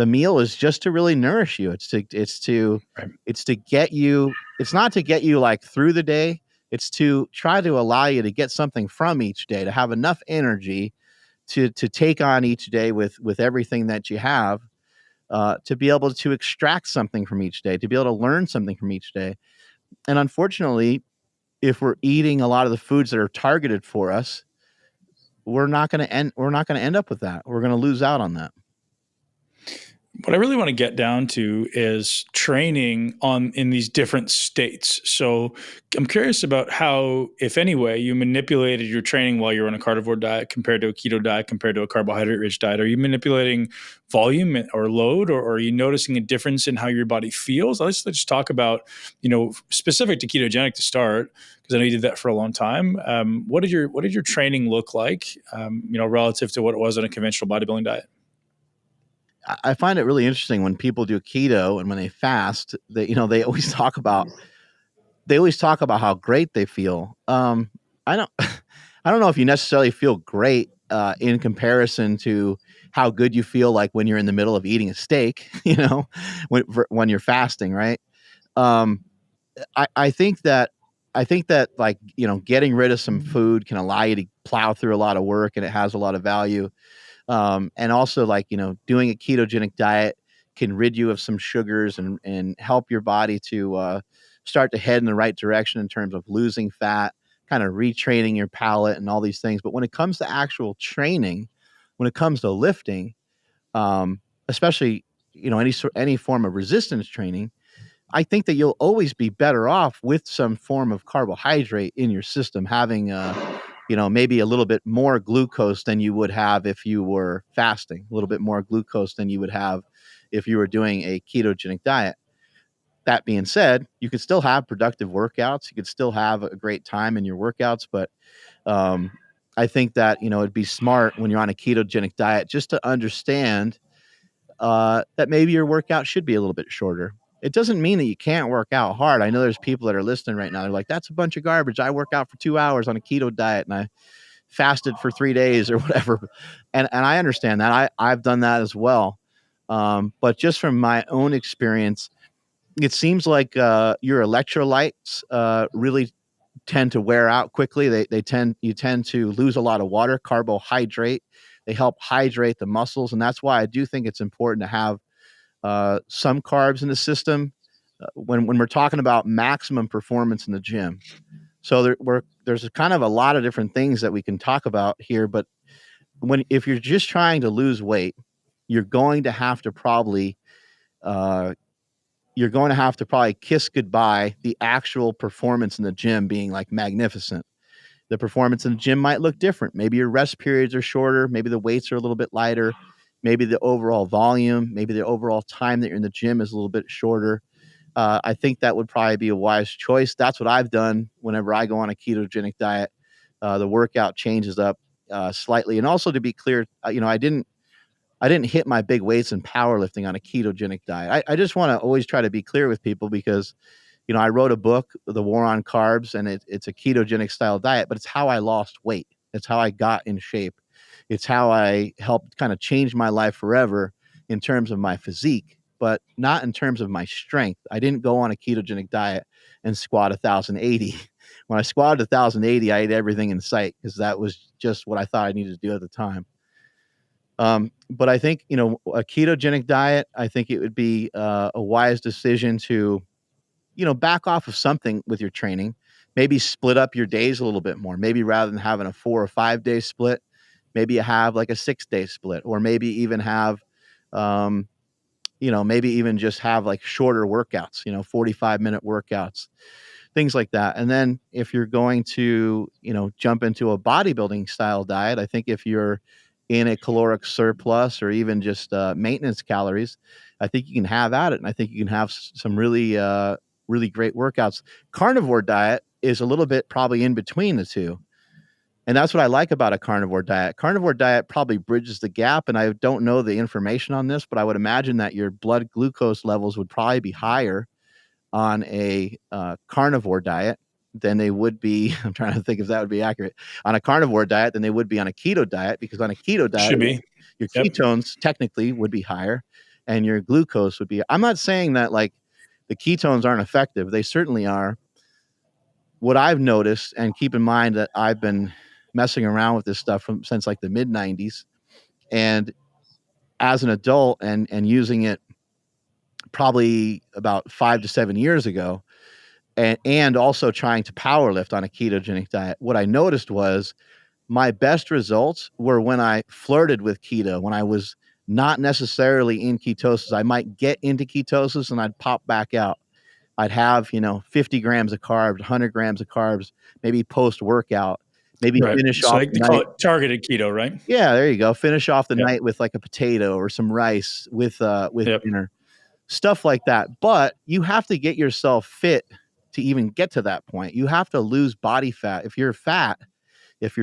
meal is just to really nourish you. It's to get you. It's not to get you like through the day. It's to try to allow you to get something from each day, to have enough energy to take on each day with everything that you have, to be able to extract something from each day, to be able to learn something from each day. And unfortunately, if we're eating a lot of the foods that are targeted for us, we're not going to end up with that. We're going to lose out on that. What I really want to get down to is training in these different states. So I'm curious about how, if any way, you manipulated your training while you're on a carnivore diet compared to a keto diet, compared to a carbohydrate-rich diet. Are you manipulating volume or load, or are you noticing a difference in how your body feels? Let's just talk about, specific to ketogenic to start, because I know you did that for a long time. What did your training look like, relative to what it was on a conventional bodybuilding diet? I find it really interesting when people do keto and when they fast, they always talk about how great they feel. I don't I don't know if you necessarily feel great in comparison to how good you feel like when you're in the middle of eating a steak, when you're fasting, right? Um, I think that like, getting rid of some food can allow you to plow through a lot of work, and it has a lot of value. And also, like, doing a ketogenic diet can rid you of some sugars and help your body to start to head in the right direction in terms of losing fat, kind of retraining your palate and all these things. But when it comes to actual training, when it comes to lifting, especially, any form of resistance training, I think that you'll always be better off with some form of carbohydrate in your system, having maybe a little bit more glucose than you would have if you were fasting, a little bit more glucose than you would have if you were doing a ketogenic diet. That being said, you could still have productive workouts. You could still have a great time in your workouts, but I think that, it'd be smart when you're on a ketogenic diet just to understand that maybe your workout should be a little bit shorter. It doesn't mean that you can't work out hard. I know there's people that are listening right now. They're like, that's a bunch of garbage. I work out for 2 hours on a keto diet and I fasted for 3 days or whatever. And I understand that. I've done that as well. But just from my own experience, it seems like your electrolytes really tend to wear out quickly. You tend to lose a lot of water, carbohydrate. They help hydrate the muscles. And that's why I do think it's important to have some carbs in the system when we're talking about maximum performance in the gym. So there's kind of a lot of different things that we can talk about here, but if you're just trying to lose weight, you're going to have to probably kiss goodbye the actual performance in the gym being like magnificent. The performance in the gym might look different. Maybe your rest periods are shorter. Maybe the weights are a little bit lighter. Maybe the overall volume, maybe the overall time that you're in the gym is a little bit shorter. I think that would probably be a wise choice. That's what I've done whenever I go on a ketogenic diet. The workout changes up slightly. And also, to be clear, I didn't hit my big weights in powerlifting on a ketogenic diet. I just want to always try to be clear with people because, I wrote a book, The War on Carbs, and it's a ketogenic style diet, but it's how I lost weight. It's how I got in shape. It's how I helped kind of change my life forever in terms of my physique, but not in terms of my strength. I didn't go on a ketogenic diet and squat 1,080. When I squatted 1,080, I ate everything in sight because that was just what I thought I needed to do at the time. But I think, a ketogenic diet, I think it would be a wise decision to, back off of something with your training, maybe split up your days a little bit more. Maybe rather than having a 4 or 5 day split, maybe you have like a 6-day split, or maybe even have, maybe even just have like shorter workouts, 45-minute workouts, things like that. And then if you're going to, jump into a bodybuilding style diet, I think if you're in a caloric surplus or even just maintenance calories, I think you can have at it. And I think you can have some really, really great workouts. Carnivore diet is a little bit probably in between the two. And that's what I like about a carnivore diet. Carnivore diet probably bridges the gap. And I don't know the information on this, but I would imagine that your blood glucose levels would probably be higher on a carnivore diet than they would be. I'm trying to think if that would be accurate on a carnivore diet than they would be on a keto diet, because on a keto diet, Should be. your Yep. ketones technically would be higher and your glucose would be. I'm not saying that like the ketones aren't effective. They certainly are. What I've noticed, and keep in mind that I've been messing around with this stuff since like the mid 90s. And as an adult and using it probably about 5 to 7 years ago, and also trying to power lift on a ketogenic diet, what I noticed was my best results were when I flirted with keto, when I was not necessarily in ketosis. I might get into ketosis and I'd pop back out. I'd have, 50 grams of carbs, 100 grams of carbs, maybe post workout, maybe Right. finish So off like the they call night. it targeted keto, right? Yeah, there you go. Finish off the Yep. night with like a potato or some rice with Yep. dinner, stuff like that. But you have to get yourself fit to even get to that point. You have to lose body fat. If you're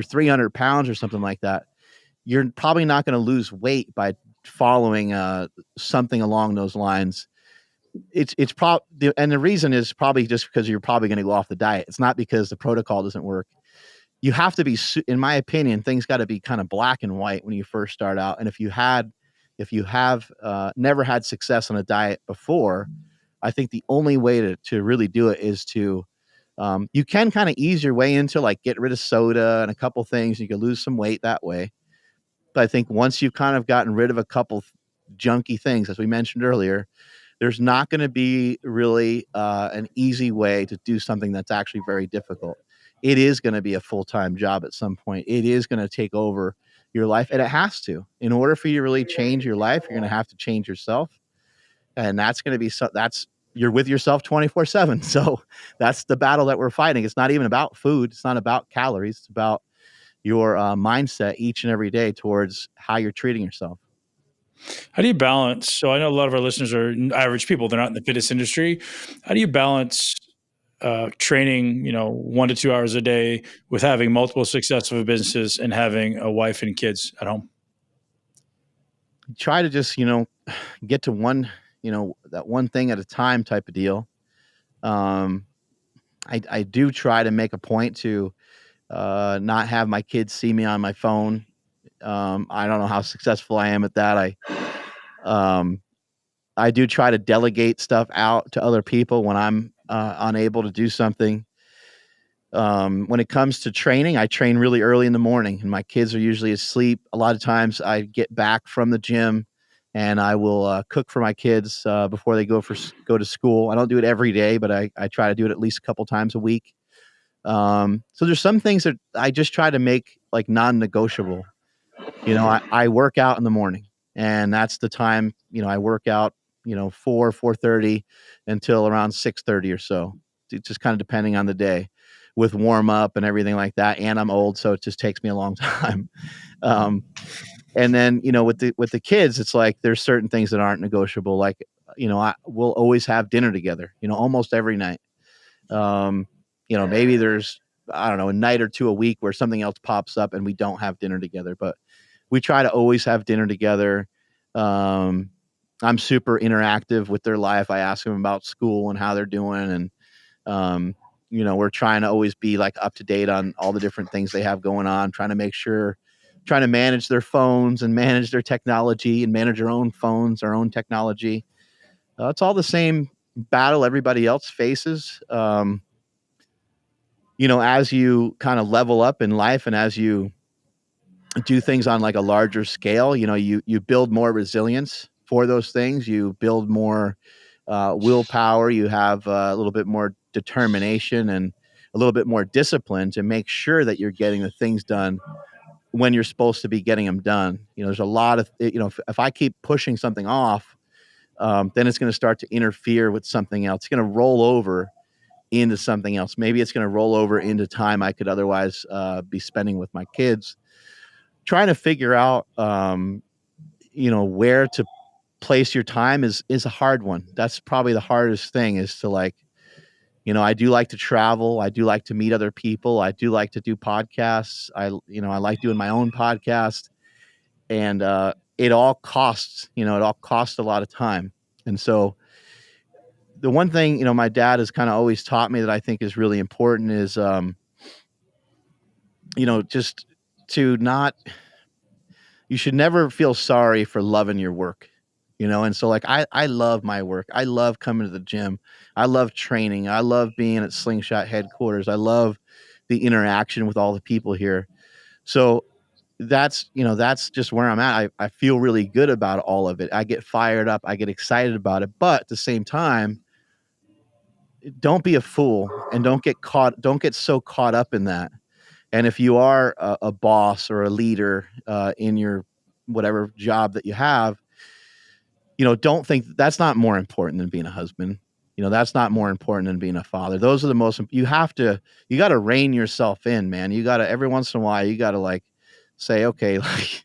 300 pounds or something like that, you're probably not going to lose weight by following something along those lines. It's probably, and the reason is probably just because you're probably going to go off the diet. It's not because the protocol doesn't work. You have to be, in my opinion, things got to be kind of black and white when you first start out. And if you have never had success on a diet before, I think the only way to really do it is to, you can kind of ease your way into like get rid of soda and a couple things. You can lose some weight that way. But I think once you've kind of gotten rid of a couple junky things, as we mentioned earlier, there's not going to be really an easy way to do something that's actually very difficult. It is going to be a full-time job at some point. It is going to take over your life, and it has to. In order for you to really change your life, you're going to have to change yourself, and that's going to be you're with yourself 24/7. So that's the battle that we're fighting. It's not even about food. It's not about calories. It's about your mindset each and every day towards how you're treating yourself. How do you balance? So I know a lot of our listeners are average people. They're not in the fitness industry. How do you balance training, 1 to 2 hours a day with having multiple successful businesses and having a wife and kids at home? Try to just, get to one, that one thing at a time type of deal. I do try to make a point to not have my kids see me on my phone. I don't know how successful I am at that. I do try to delegate stuff out to other people when I'm unable to do something. When it comes to training, I train really early in the morning, and my kids are usually asleep. A lot of times, I get back from the gym, and I will cook for my kids before they go to school. I don't do it every day, but I try to do it at least a couple times a week. So there's some things that I just try to make like non-negotiable. I work out in the morning, and that's the time, I work out, 4:30 until around 6:30 or so. It's just kind of depending on the day with warm up and everything like that. And I'm old, so it just takes me a long time. And then, with the kids, it's like, there's certain things that aren't negotiable. Like, we'll always have dinner together, almost every night. Maybe there's, I don't know, a night or two a week where something else pops up and we don't have dinner together, but we try to always have dinner together. I'm super interactive with their life. I ask them about school and how they're doing. And, we're trying to always be like up to date on all the different things they have going on, trying to manage their phones and manage their technology and manage our own phones, our own technology. It's all the same battle everybody else faces. As you kind of level up in life and as you do things on like a larger scale, you build more resilience for those things. You build more willpower. You have a little bit more determination and a little bit more discipline to make sure that you're getting the things done when you're supposed to be getting them done. There's a lot of, if I keep pushing something off, then it's going to start to interfere with something else. It's going to roll over into something else. Maybe it's going to roll over into time I could otherwise be spending with my kids. Trying to figure out, where to place your time is a hard one. That's probably the hardest thing, is to like, I do like to travel. I do like to meet other people. I do like to do podcasts. I like doing my own podcast, and it all costs, a lot of time. And so the one thing, my dad has kind of always taught me that I think is really important is, just to not, you should never feel sorry for loving your work, and so like, I love my work. I love coming to the gym. I love training. I love being at SlingShot headquarters. I love the interaction with all the people here. So that's just where I'm at. I feel really good about all of it. I get fired up. I get excited about it. But at the same time, don't be a fool and don't get so caught up in that. And if you are a boss or a leader in your whatever job that you have, don't think that's not more important than being a husband. That's not more important than being a father. Those are the most, you got to rein yourself in, man. You got to, every once in a while, you got to like say, okay, like,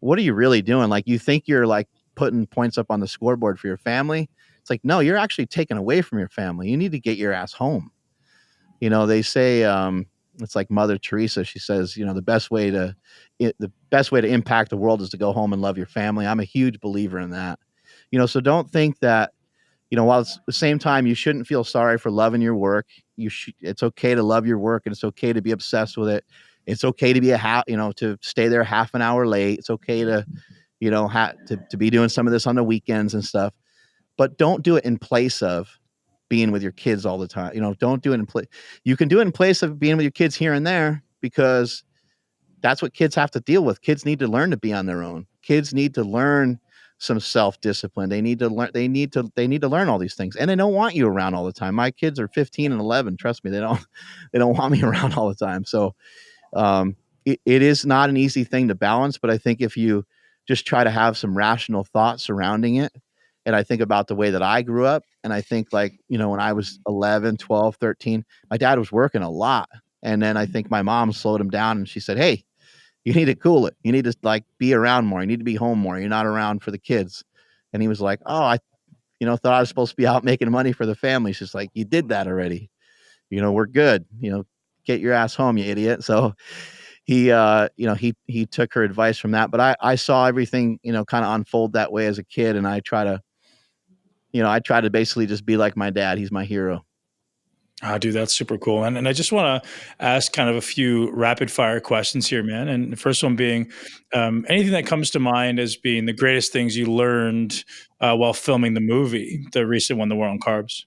what are you really doing? Like, you think you're like putting points up on the scoreboard for your family. It's like, no, you're actually taken away from your family. You need to get your ass home. They say, it's like Mother Teresa. She says, the best way to impact the world is to go home and love your family. I'm a huge believer in that. So don't think that, while it's the same time, you shouldn't feel sorry for loving your work. It's okay to love your work, and it's okay to be obsessed with it. It's okay to be to stay there half an hour late. It's okay to, to be doing some of this on the weekends and stuff, but don't do it in place of being with your kids all the time. Don't do it in place. You can do it in place of being with your kids here and there, because that's what kids have to deal with. Kids need to learn to be on their own. Kids need to learn some self-discipline. They need to learn all these things. And they don't want you around all the time. My kids are 15 and 11. Trust me, they don't want me around all the time. So it is not an easy thing to balance, but I think if you just try to have some rational thoughts surrounding it, and I think about the way that I grew up, and I think like, when I was 11, 12, 13, my dad was working a lot. And then I think my mom slowed him down and she said, hey, you need to cool it. You need to like be around more. You need to be home more. You're not around for the kids. And he was like, oh, I, thought I was supposed to be out making money for the family. She's like, you did that already. We're good. Get your ass home, you idiot. So he took her advice from that. But I saw everything, kind of unfold that way as a kid. And I try to basically just be like my dad. He's my hero. Dude, that's super cool. And I just want to ask kind of a few rapid fire questions here, man. And the first one being, anything that comes to mind as being the greatest things you learned while filming the movie, the recent one, The War on Carbs?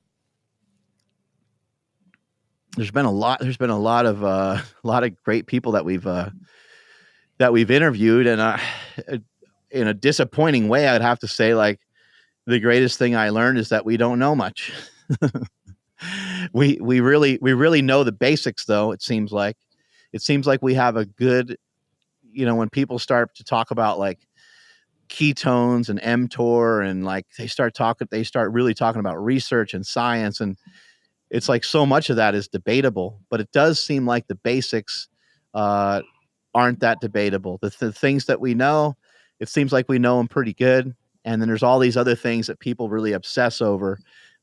There's been a lot of a lot of great people that we've interviewed, and in a disappointing way, I'd have to say, like, the greatest thing I learned is that we don't know much. we really know the basics, though. It seems like we have a good, when people start to talk about like ketones and mTOR, and like they start really talking about research and science, and it's like so much of that is debatable, but it does seem like the basics aren't that debatable. The things that we know, it seems like we know them pretty good. And then there's all these other things that people really obsess over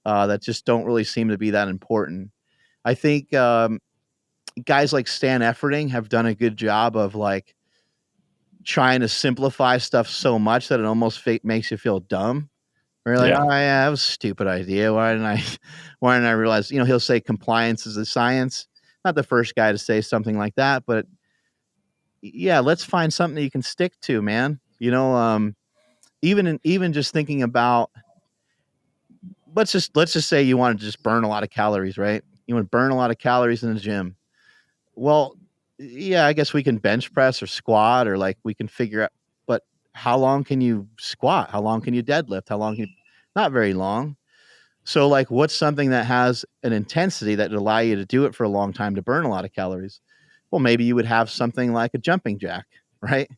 that just don't really seem to be that important. I think guys like Stan Efferding have done a good job of like trying to simplify stuff so much that it almost makes you feel dumb. We're like, oh yeah, that was a stupid idea. Why didn't I realize, he'll say compliance is a science. Not the first guy to say something like that, but yeah, let's find something that you can stick to, man. Even just thinking about, let's just say you want to just burn a lot of calories, right? You want to burn a lot of calories in the gym. Well, yeah, I guess we can bench press or squat, or like we can figure out, but how long can you squat? How long can you deadlift? Not very long. So like, what's something that has an intensity that would allow you to do it for a long time to burn a lot of calories? Well, maybe you would have something like a jumping jack, right?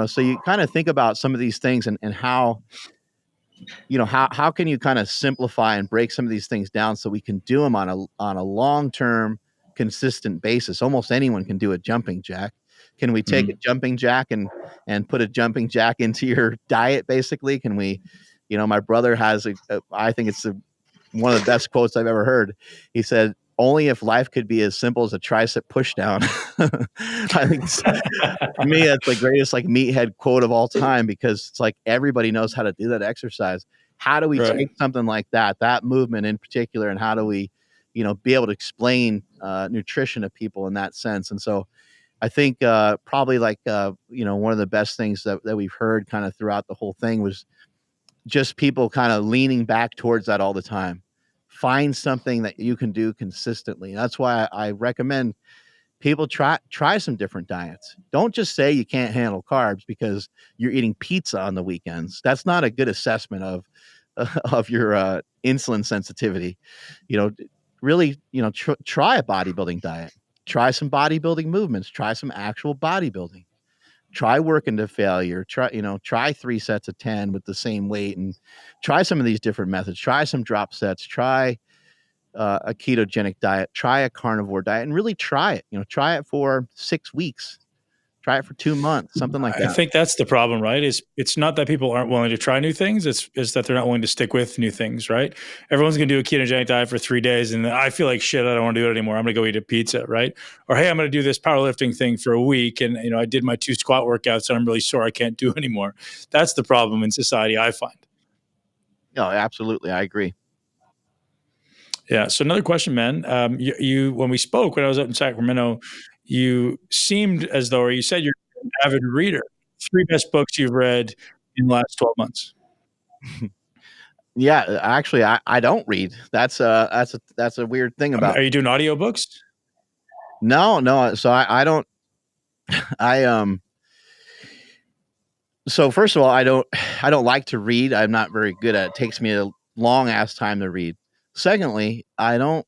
So you kind of think about some of these things and how, how can you kind of simplify and break some of these things down so we can do them on a long-term consistent basis. Almost anyone can do a jumping jack. Can we take a jumping jack and put a jumping jack into your diet? Basically, can we, my brother has I think it's one of the best quotes I've ever heard. He said, only if life could be as simple as a tricep push down. I think for me, that's the greatest like meathead quote of all time, because it's like everybody knows how to do that exercise. How do we take something like that movement in particular, and how do we, be able to explain nutrition to people in that sense? And so I think probably like, one of the best things that we've heard kind of throughout the whole thing was just people kind of leaning back towards that all the time. Find something that you can do consistently. That's why I recommend, people try some different diets. Don't just say you can't handle carbs because you're eating pizza on the weekends. That's not a good assessment of of your insulin sensitivity. You know, really, try a bodybuilding diet. Try some bodybuilding movements. Try some actual bodybuilding. Try working to failure. Try 3 sets of 10 with the same weight, and try some of these different methods. Try some drop sets. Try a ketogenic diet. Try a carnivore diet, and really try it. Try it for 6 weeks. Try it for 2 months, something like I that. think that's the problem, right? It's not that people aren't willing to try new things. It's that they're not willing to stick with new things, right? Everyone's gonna do a ketogenic diet for 3 days, and I feel like shit. I don't want to do it anymore. I'm gonna go eat a pizza, right? Or hey, I'm gonna do this powerlifting thing for a week, and I did my 2 squat workouts, and I'm really sore. I can't do anymore. That's the problem in society, I find. No, absolutely, I agree. Yeah. So another question, man. You when we spoke when I was out in Sacramento, you seemed as though, or you said you're an avid reader. 3 best books you've read in the last 12 months. Yeah, actually, I don't read. That's a weird thing about Are you me. doing audiobooks? No. So I don't. I So first of all, I don't like to read. I'm not very good at it. It takes me a long ass time to read. Secondly, I don't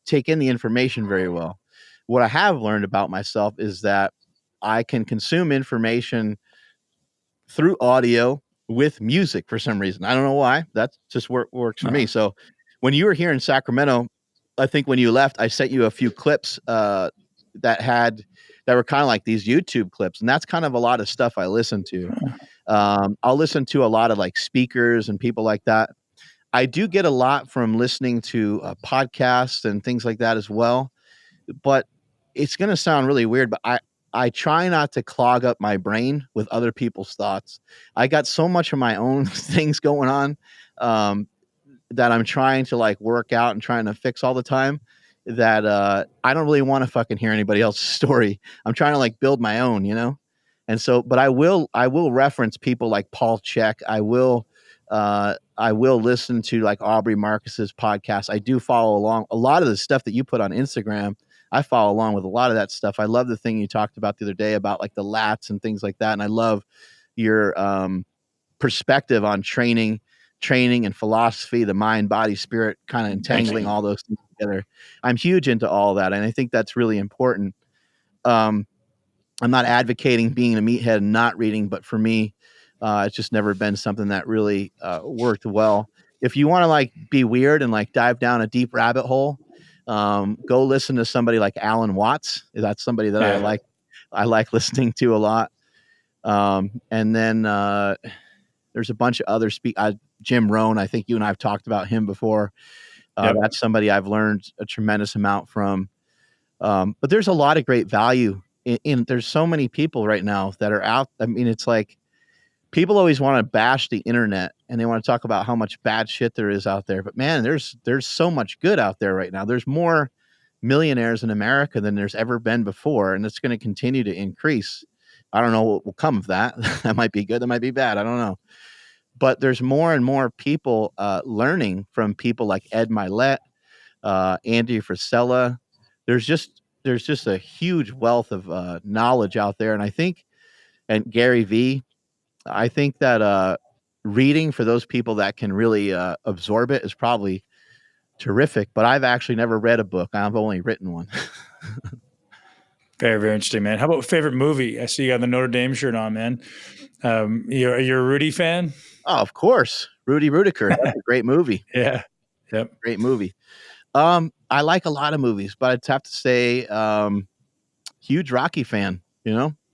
take in the information very well. What I have learned about myself is that I can consume information through audio with music for some reason. I don't know why. That's just works for me. Uh, So when you were here in Sacramento, I think when you left, I sent you a few clips that had that were kind of like these YouTube clips, and that's kind of a lot of stuff I listen to. I'll listen to a lot of like speakers and people like that. I do get a lot from listening to podcasts and things like that as well, but it's going to sound really weird, but I try not to clog up my brain with other people's thoughts. I got so much of my own things going on um, that I'm trying to like work out and trying to fix all the time that I don't really want to fucking hear anybody else's story. I'm trying to like build my own. And so, but I will reference people like Paul Check. I will listen to like Aubrey Marcus's podcast. I do follow along a lot of the stuff that you put on Instagram. I follow along with a lot of that stuff. I love the thing you talked about the other day about like the lats and things like that. And I love your perspective on training and philosophy, the mind, body, spirit, kind of Thank entangling you. all those things together. I'm huge into all that, and I think that's really important. Um, I'm not advocating being a meathead and not reading, but for me, it's just never been something that really worked well. If you want to like be weird and like dive down a deep rabbit hole, go listen to somebody like Alan Watts. That's somebody that I Yeah. like. I like listening to a lot. And then there's a bunch of other Jim Rohn. I think you and I have talked about him before. Yep. That's somebody I've learned a tremendous amount from. But there's a lot of great value there's so many people right now that are out. I mean, it's like people always want to bash the internet and they want to talk about how much bad shit there is out there. But man, there's so much good out there right now. There's more millionaires in America than there's ever been before, and it's going to continue to increase. I don't know what will come of that. That might be good. That might be bad. I don't know. But there's more and more people learning from people like Ed Milet, Andy Frisella. There's just a huge wealth of knowledge out there, and I think, and Gary V. I think that reading for those people that can really absorb it is probably terrific. But I've actually never read a book. I've only written one. Very, very interesting, man. How about favorite movie? I see you got the Notre Dame shirt on, man. You're a Rudy fan? Oh, of course, Rudy Rudiker. That's a great movie. Yeah. Yep. Great movie. I like a lot of movies, but I'd have to say, huge Rocky fan.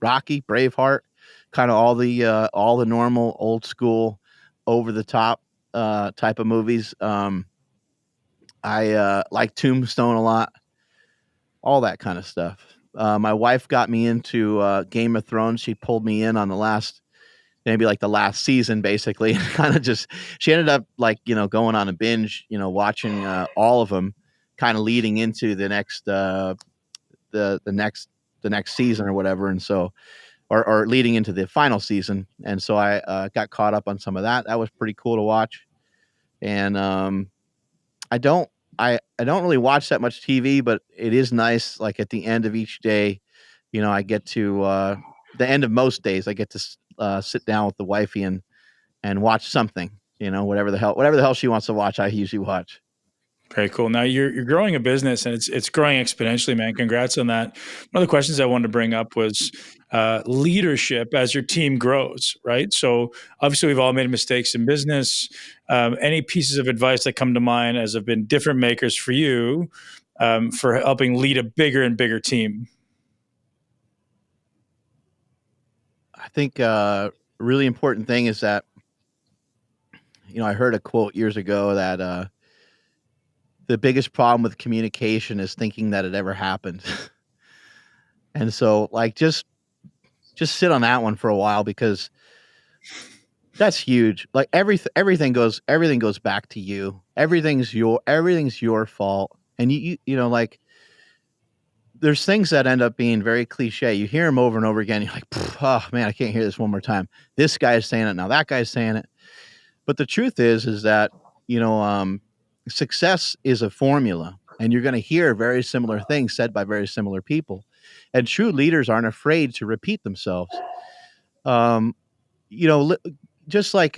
Rocky, Braveheart, kind of all the normal, old school, over the top type of movies. I like Tombstone a lot, all that kind of stuff. My wife got me into Game of Thrones. She pulled me in on maybe like the last season, basically. Kind of just, she ended up like, going on a binge, watching all of them, kind of leading into the next season or whatever. And so, or leading into the final season. And so I got caught up on some of that. That was pretty cool to watch. And I don't I don't really watch that much TV, but it is nice. Like at the end of each day, I get to the end of most days, I get to sit down with the wifey and watch something. Whatever the hell she wants to watch, I usually watch. Very cool. Now you're growing a business and it's growing exponentially, man. Congrats on that. One of the questions I wanted to bring up was leadership as your team grows, right? So obviously we've all made mistakes in business. Any pieces of advice that come to mind as have been different makers for you for helping lead a bigger and bigger team? I think a really important thing is that, I heard a quote years ago that the biggest problem with communication is thinking that it ever happened. And so like just sit on that one for a while, because that's huge. Like everything goes back to you. Everything's your fault. And like there's things that end up being very cliche. You hear them over and over again. You're like, oh man, I can't hear this one more time. This guy is saying it now. That guy's saying it. But the truth is that success is a formula, and you're going to hear very similar things said by very similar people. And true leaders aren't afraid to repeat themselves. Um, just like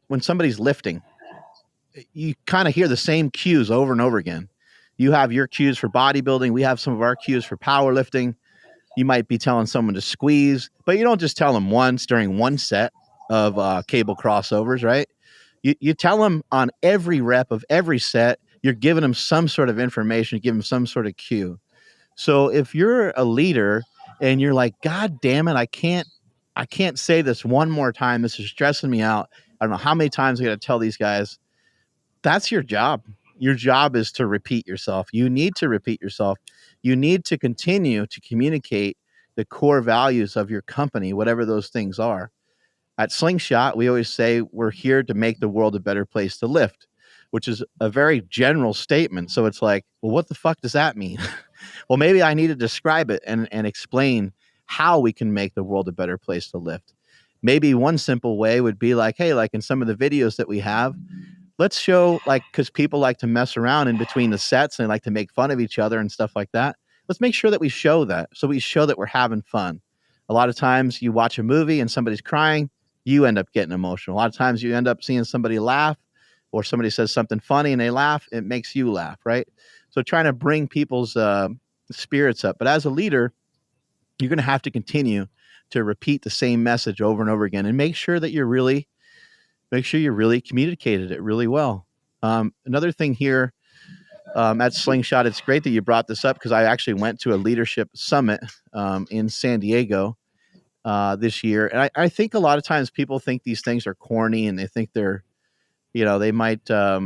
when somebody's lifting, you kind of hear the same cues over and over again. You have your cues for bodybuilding. We have some of our cues for powerlifting. You might be telling someone to squeeze, but you don't just tell them once during one set of cable crossovers, right? You tell them on every rep of every set. You're giving them some sort of information, give them some sort of cue. So if you're a leader and you're like, God damn it, I can't say this one more time. This is stressing me out. I don't know how many times I got to tell these guys. That's your job. Your job is to repeat yourself. You need to repeat yourself. You need to continue to communicate the core values of your company, whatever those things are. At SlingShot, we always say we're here to make the world a better place to lift, which is a very general statement. So it's like, well, what the fuck does that mean? Well, maybe I need to describe it and explain how we can make the world a better place to lift. Maybe one simple way would be like, hey, like in some of the videos that we have, let's show, like, because people like to mess around in between the sets and they like to make fun of each other and stuff like that. Let's make sure that we show that. So we show that we're having fun. A lot of times you watch a movie and somebody's crying, you end up getting emotional. A lot of times you end up seeing somebody laugh, or somebody says something funny and they laugh, it makes you laugh, right? So trying to bring people's spirits up. But as a leader, you're going to have to continue to repeat the same message over and over again, and make sure you really communicated it really well. Another thing here at SlingShot, it's great that you brought this up, because I actually went to a leadership summit in San Diego this year. And I think a lot of times people think these things are corny, and they think they're, they might, I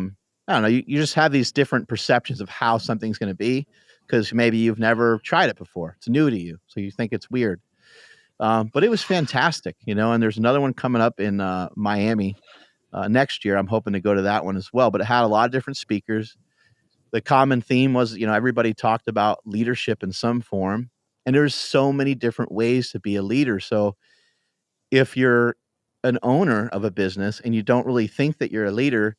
don't know, you just have these different perceptions of how something's going to be, because maybe you've never tried it before. It's new to you. So you think it's weird. But it was fantastic, and there's another one coming up in Miami next year. I'm hoping to go to that one as well. But it had a lot of different speakers. The common theme was, everybody talked about leadership in some form, and there's so many different ways to be a leader. So if you're an owner of a business and you don't really think that you're a leader,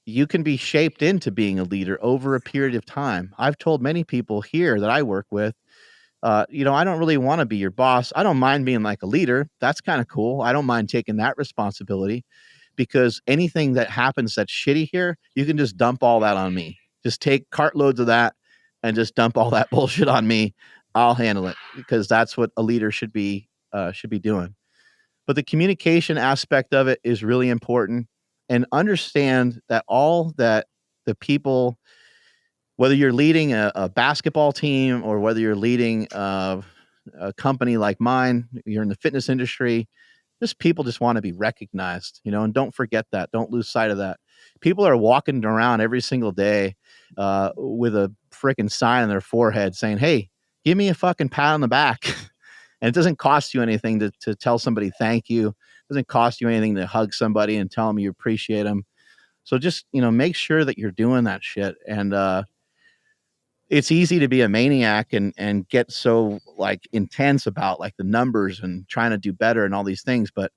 you can be shaped into being a leader over a period of time. I've told many people here that I work with, I don't really want to be your boss. I don't mind being like a leader. That's kind of cool. I don't mind taking that responsibility, because anything that happens that's shitty here, you can just dump all that on me. Just take cartloads of that and just dump all that bullshit on me. I'll handle it, because that's what a leader should be doing. But the communication aspect of it is really important, and understand that all that the people, whether you're leading a basketball team or whether you're leading a company like mine, you're in the fitness industry, just people just want to be recognized, and don't forget that. Don't lose sight of that. People are walking around every single day with a freaking sign on their forehead saying, hey, give me a fucking pat on the back. And it doesn't cost you anything to tell somebody thank you. It doesn't cost you anything to hug somebody and tell them you appreciate them. So just, make sure that you're doing that shit. And it's easy to be a maniac and get so like intense about like the numbers and trying to do better and all these things. But,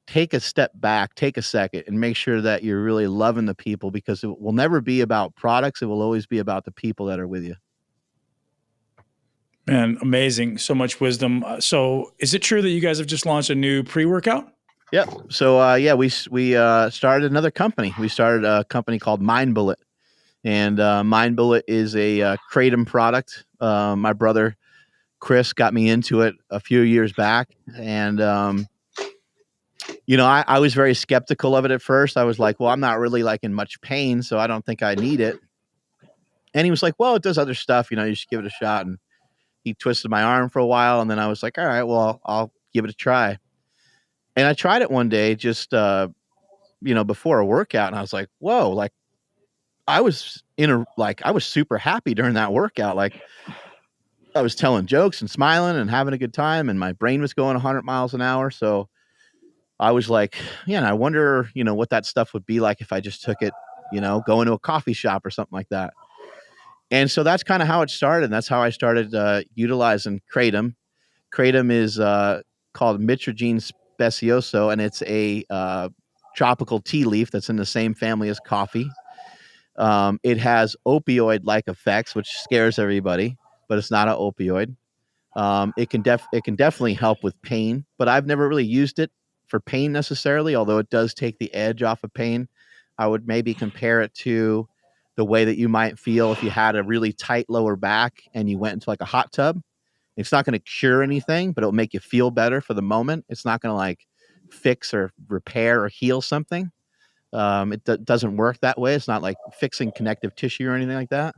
take a step back, take a second, and make sure that you're really loving the people, because it will never be about products. It will always be about the people that are with you. Man, amazing. So much wisdom. So is it true that you guys have just launched a new pre-workout? Yep. So yeah, we started another company. We started a company called Mind Bullet, and Mind Bullet is a kratom product. My brother Chris got me into it a few years back, and I was very skeptical of it at first. I was like, well, I'm not really like in much pain, so I don't think I need it. And he was like, well, it does other stuff. You should give it a shot. And he twisted my arm for a while, and then I was like, all right, well, I'll give it a try. And I tried it one day, just before a workout, and I was like, whoa, like I was I was super happy during that workout. Like I was telling jokes and smiling and having a good time, and my brain was going 100 miles an hour. So I was like, yeah, and I wonder, what that stuff would be like if I just took it, going to a coffee shop or something like that. And so that's kind of how it started. And that's how I started utilizing kratom. Kratom is called Mitragine specioso, and it's a tropical tea leaf that's in the same family as coffee. It has opioid-like effects, which scares everybody, but it's not an opioid. It can definitely help with pain, but I've never really used it for pain necessarily, although it does take the edge off of pain. I would maybe compare it to the way that you might feel if you had a really tight lower back and you went into like a hot tub. It's not going to cure anything, but it'll make you feel better for the moment. It's not going to like fix or repair or heal something. It doesn't work that way. It's not like fixing connective tissue or anything like that.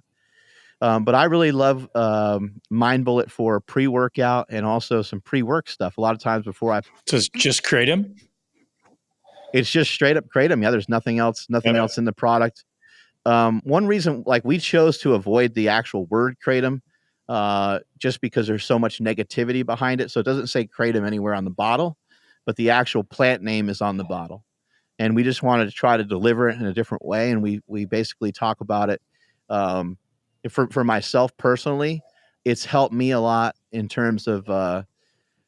But I really love Mind Bullet for pre-workout and also some pre-work stuff. A lot of times before So it's just kratom? it's just straight up kratom. Yeah, there's nothing else in the product. One reason, like, we chose to avoid the actual word kratom, just because there's so much negativity behind it. So it doesn't say kratom anywhere on the bottle, but the actual plant name is on the bottle. And we just wanted to try to deliver it in a different way. And we basically talk about it. For myself personally, it's helped me a lot in terms of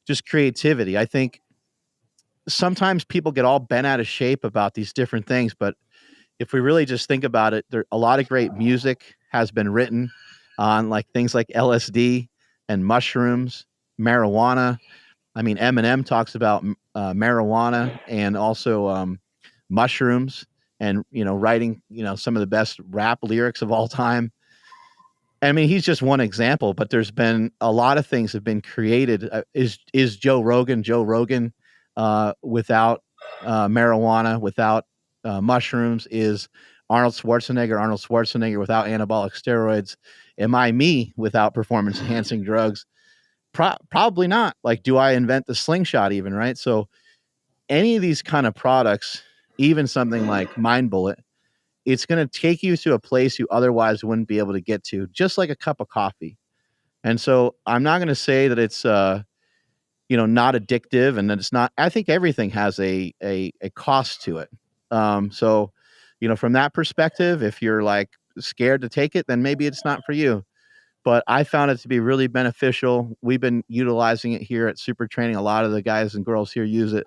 just creativity. I think sometimes people get all bent out of shape about these different things, but if we really just think about it, a lot of great music has been written on like things like LSD and mushrooms, marijuana. I mean, Eminem talks about marijuana and also mushrooms, and writing some of the best rap lyrics of all time. I mean, he's just one example, but there's been a lot of things have been created. Is Joe Rogan without marijuana, without mushrooms? Is Arnold Schwarzenegger without anabolic steroids? Am I me without performance enhancing drugs? Probably not. Like, do I invent the SlingShot even, right? So any of these kind of products, even something like Mind Bullet, it's going to take you to a place you otherwise wouldn't be able to get to, just like a cup of coffee. And so I'm not going to say that it's not addictive and that it's not. I think everything has a cost to it. So from that perspective, if you're like scared to take it, then maybe it's not for you. But I found it to be really beneficial. We've been utilizing it here at Super Training. A lot of the guys and girls here use it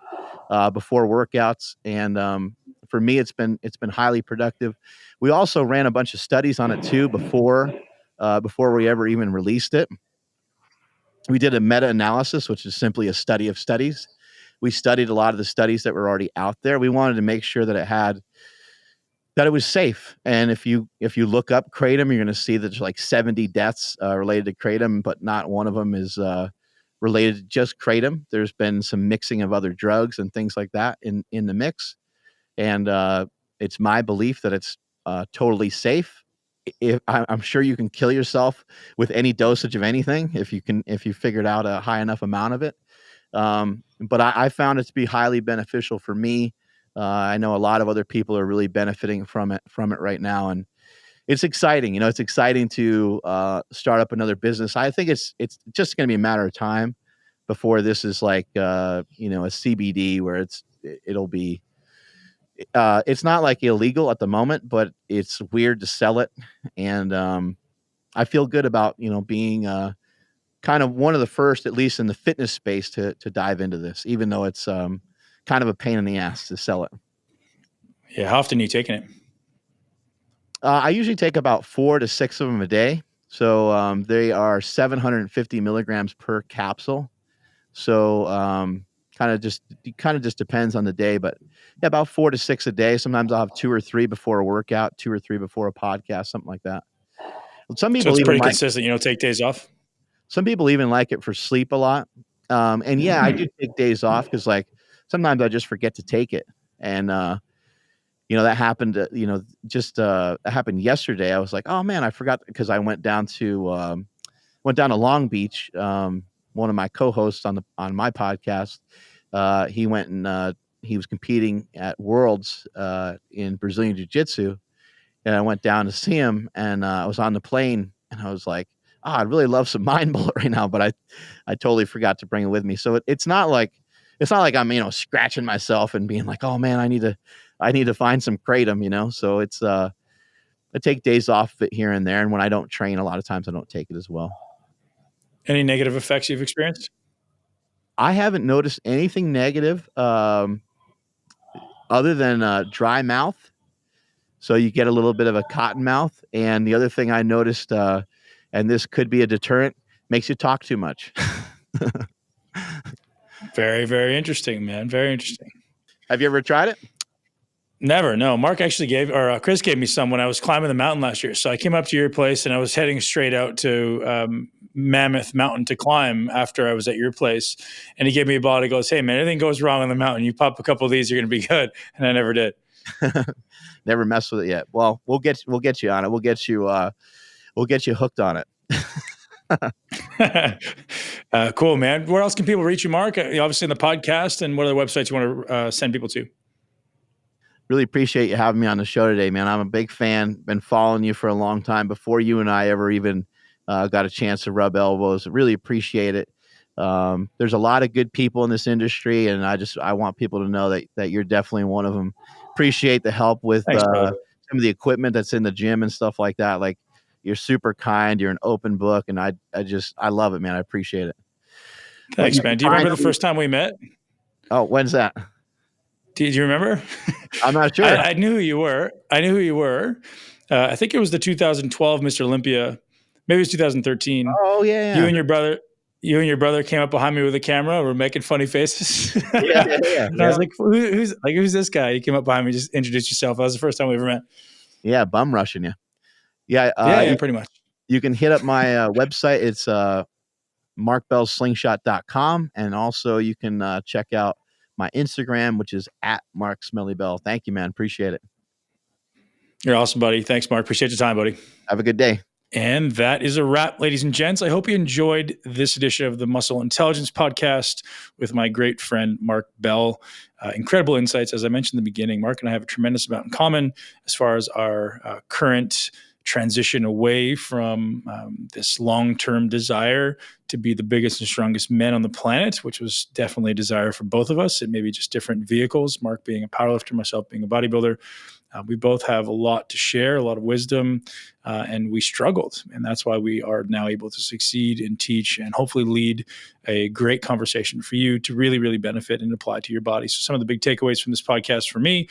before workouts, and for me, it's been highly productive. We also ran a bunch of studies on it too before we ever even released it. We did a meta-analysis, which is simply a study of studies. We studied a lot of the studies that were already out there. We wanted to make sure that it was safe. And if you look up kratom, you're going to see that there's like 70 deaths related to kratom, but not one of them is related to just kratom. There's been some mixing of other drugs and things like that in the mix. And it's my belief that it's totally safe. I'm sure you can kill yourself with any dosage of anything if you figured out a high enough amount of it. But I found it to be highly beneficial for me. I know a lot of other people are really benefiting from it right now, and it's exciting. It's exciting to start up another business. I think it's just going to be a matter of time before this is like a CBD where it'll be. It's not like illegal at the moment, but it's weird to sell it, and I feel good about being kind of one of the first, at least in the fitness space, to dive into this, even though it's kind kind of a pain in the ass to sell it. Yeah. How often are you taking it? I usually take about 4 to 6 of them a day. So they are 750 milligrams per capsule. So kind of just depends on the day, but yeah, about 4 to 6 a day. Sometimes I'll have 2 or 3 before a workout, 2 or 3 before a podcast, something like that. Some So people it's even pretty like consistent. You don't take days off. some people even like it for sleep a lot. And yeah, I do take days off because like sometimes I just forget to take it. And that happened. It happened yesterday. I was like, oh man, I forgot because I went down to Long Beach. One of my co-hosts on my podcast, he went and he was competing at Worlds in Brazilian Jiu-Jitsu, and I went down to see him, and I was on the plane, and I was like, oh, I'd really love some Mind Bullet right now, but I totally forgot to bring it with me. So it's not like I'm scratching myself and being like, oh man, I need to find some kratom. So it's I take days off of it here and there, and when I don't train, a lot of times I don't take it as well. Any negative effects you've experienced? I haven't noticed anything negative other than dry mouth. So you get a little bit of a cotton mouth. And the other thing I noticed, and this could be a deterrent, makes you talk too much. Very, very interesting, man. Very interesting. Have you ever tried it? Never. No. Mark actually Chris gave me some when I was climbing the mountain last year. So I came up to your place and I was heading straight out to Mammoth Mountain to climb after I was at your place. And he gave me a bottle. He goes, hey man, anything goes wrong on the mountain, you pop a couple of these, you're going to be good. And I never did. Never messed with it yet. Well, we'll get you on it. We'll get you hooked on it. Cool, man. Where else can people reach you, Mark? Obviously in the podcast, and what other websites you want to send people to? Really appreciate you having me on the show today, man. I'm a big fan. Been following you for a long time before you and I ever even got a chance to rub elbows. Really appreciate it. There's a lot of good people in this industry, and I want people to know that you're definitely one of them. Appreciate the help with Thanks, some of the equipment that's in the gym and stuff like that. Like, you're super kind. You're an open book, and I love it, man. I appreciate it. Thanks, man. Do you remember the first time we met? Oh, when's that? Do you remember? I'm not sure. I knew who you were. I think it was the 2012 Mr. Olympia. Maybe it was 2013. Oh yeah. You and your brother came up behind me with a camera. We're making funny faces. Yeah. And I was like, who's this guy? You came up behind me, just introduced yourself. That was the first time we ever met. Yeah, bum rushing you. Yeah. Yeah, pretty much. You can hit up my website. It's markbellslingshot.com. And also you can check out my Instagram, which is @MarkSmellyBell. Thank you, man. Appreciate it. You're awesome, buddy. Thanks, Mark. Appreciate your time, buddy. Have a good day. And that is a wrap, ladies and gents. I hope you enjoyed this edition of the Muscle Intelligence Podcast with my great friend, Mark Bell. Incredible insights. As I mentioned in the beginning, Mark and I have a tremendous amount in common as far as our current transition away from this long-term desire to be the biggest and strongest men on the planet, which was definitely a desire for both of us. It may be just different vehicles, Mark being a powerlifter, myself being a bodybuilder. We both have a lot to share, a lot of wisdom, and we struggled. And that's why we are now able to succeed and teach and hopefully lead a great conversation for you to really, really benefit and apply to your body. So some of the big takeaways from this podcast for me,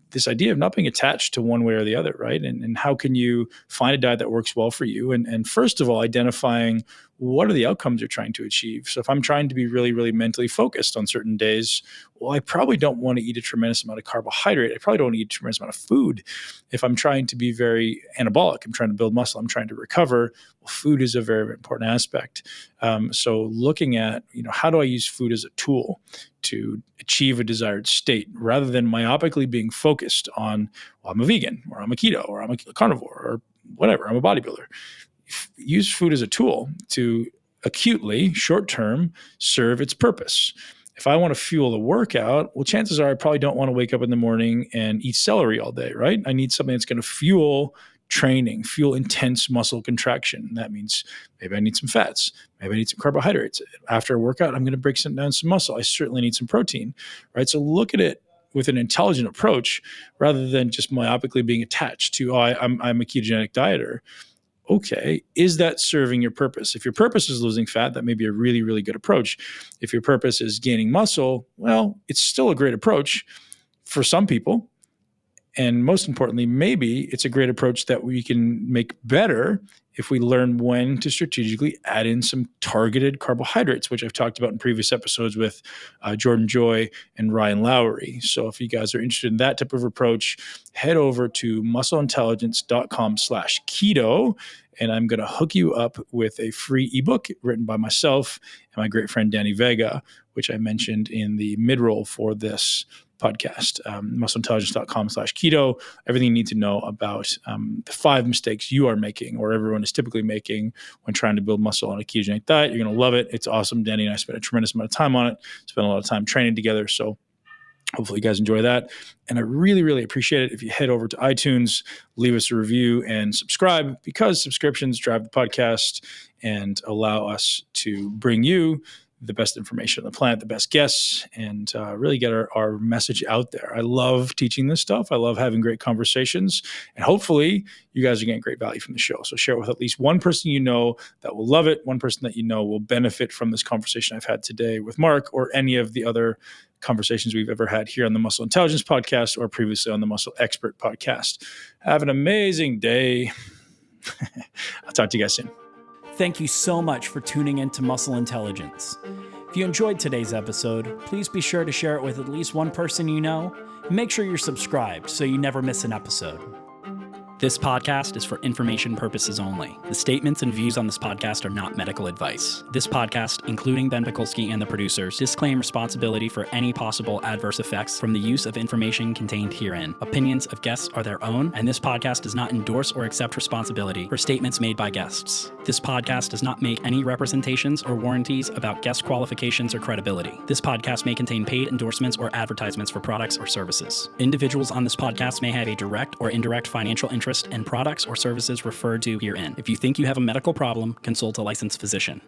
this idea of not being attached to one way or the other, right? And how can you find a diet that works well for you? And first of all, identifying what are the outcomes you're trying to achieve. So if I'm trying to be really, really mentally focused on certain days, well, I probably don't want to eat a tremendous amount of carbohydrate. I probably don't want to eat a tremendous amount of food. If I'm trying to be very anabolic, I'm trying to build muscle, I'm trying to recover, well, food is a very, very important aspect. So looking at, how do I use food as a tool to achieve a desired state rather than myopically being focused on, well, I'm a vegan or I'm a keto or I'm a carnivore or whatever, I'm a bodybuilder. Use food as a tool to acutely, short-term, serve its purpose. If I want to fuel a workout, well, chances are I probably don't want to wake up in the morning and eat celery all day, right? I need something that's going to fuel training, fuel intense muscle contraction. That means maybe I need some fats. Maybe I need some carbohydrates. After a workout, I'm going to break down some muscle. I certainly need some protein, right? So look at it with an intelligent approach rather than just myopically being attached to, I'm a ketogenic dieter. okay, is that serving your purpose? If your purpose is losing fat, that may be a really, really good approach. If your purpose is gaining muscle, well, it's still a great approach for some people. And most importantly, maybe it's a great approach that we can make better if we learn when to strategically add in some targeted carbohydrates, which I've talked about in previous episodes with Jordan Joy and Ryan Lowry. So if you guys are interested in that type of approach, head over to muscleintelligence.com/keto, and I'm going to hook you up with a free ebook written by myself and my great friend Danny Vega, which I mentioned in the mid-roll for this podcast, muscleintelligence.com/keto, everything you need to know about the 5 mistakes you are making or everyone is typically making when trying to build muscle on a ketogenic diet. You're going to love it. It's awesome. Danny and I spent a tremendous amount of time on it, spent a lot of time training together. So hopefully you guys enjoy that. And I really, really appreciate it if you head over to iTunes, leave us a review and subscribe, because subscriptions drive the podcast and allow us to bring you the best information on the planet, the best guests, and really get our message out there. I love teaching this stuff. I love having great conversations, and hopefully you guys are getting great value from the show. So share it with at least one person you know that will love it, one person that you know will benefit from this conversation I've had today with Mark, or any of the other conversations we've ever had here on the Muscle Intelligence podcast or previously on the Muscle Expert podcast. Have an amazing day. I'll talk to you guys soon. Thank you so much for tuning in to Muscle Intelligence. If you enjoyed today's episode, please be sure to share it with at least one person you know, and make sure you're subscribed so you never miss an episode. This podcast is for information purposes only. The statements and views on this podcast are not medical advice. This podcast, including Ben Pakulski and the producers, disclaim responsibility for any possible adverse effects from the use of information contained herein. Opinions of guests are their own, and this podcast does not endorse or accept responsibility for statements made by guests. This podcast does not make any representations or warranties about guest qualifications or credibility. This podcast may contain paid endorsements or advertisements for products or services. Individuals on this podcast may have a direct or indirect financial interest in products or services referred to herein. If you think you have a medical problem, consult a licensed physician.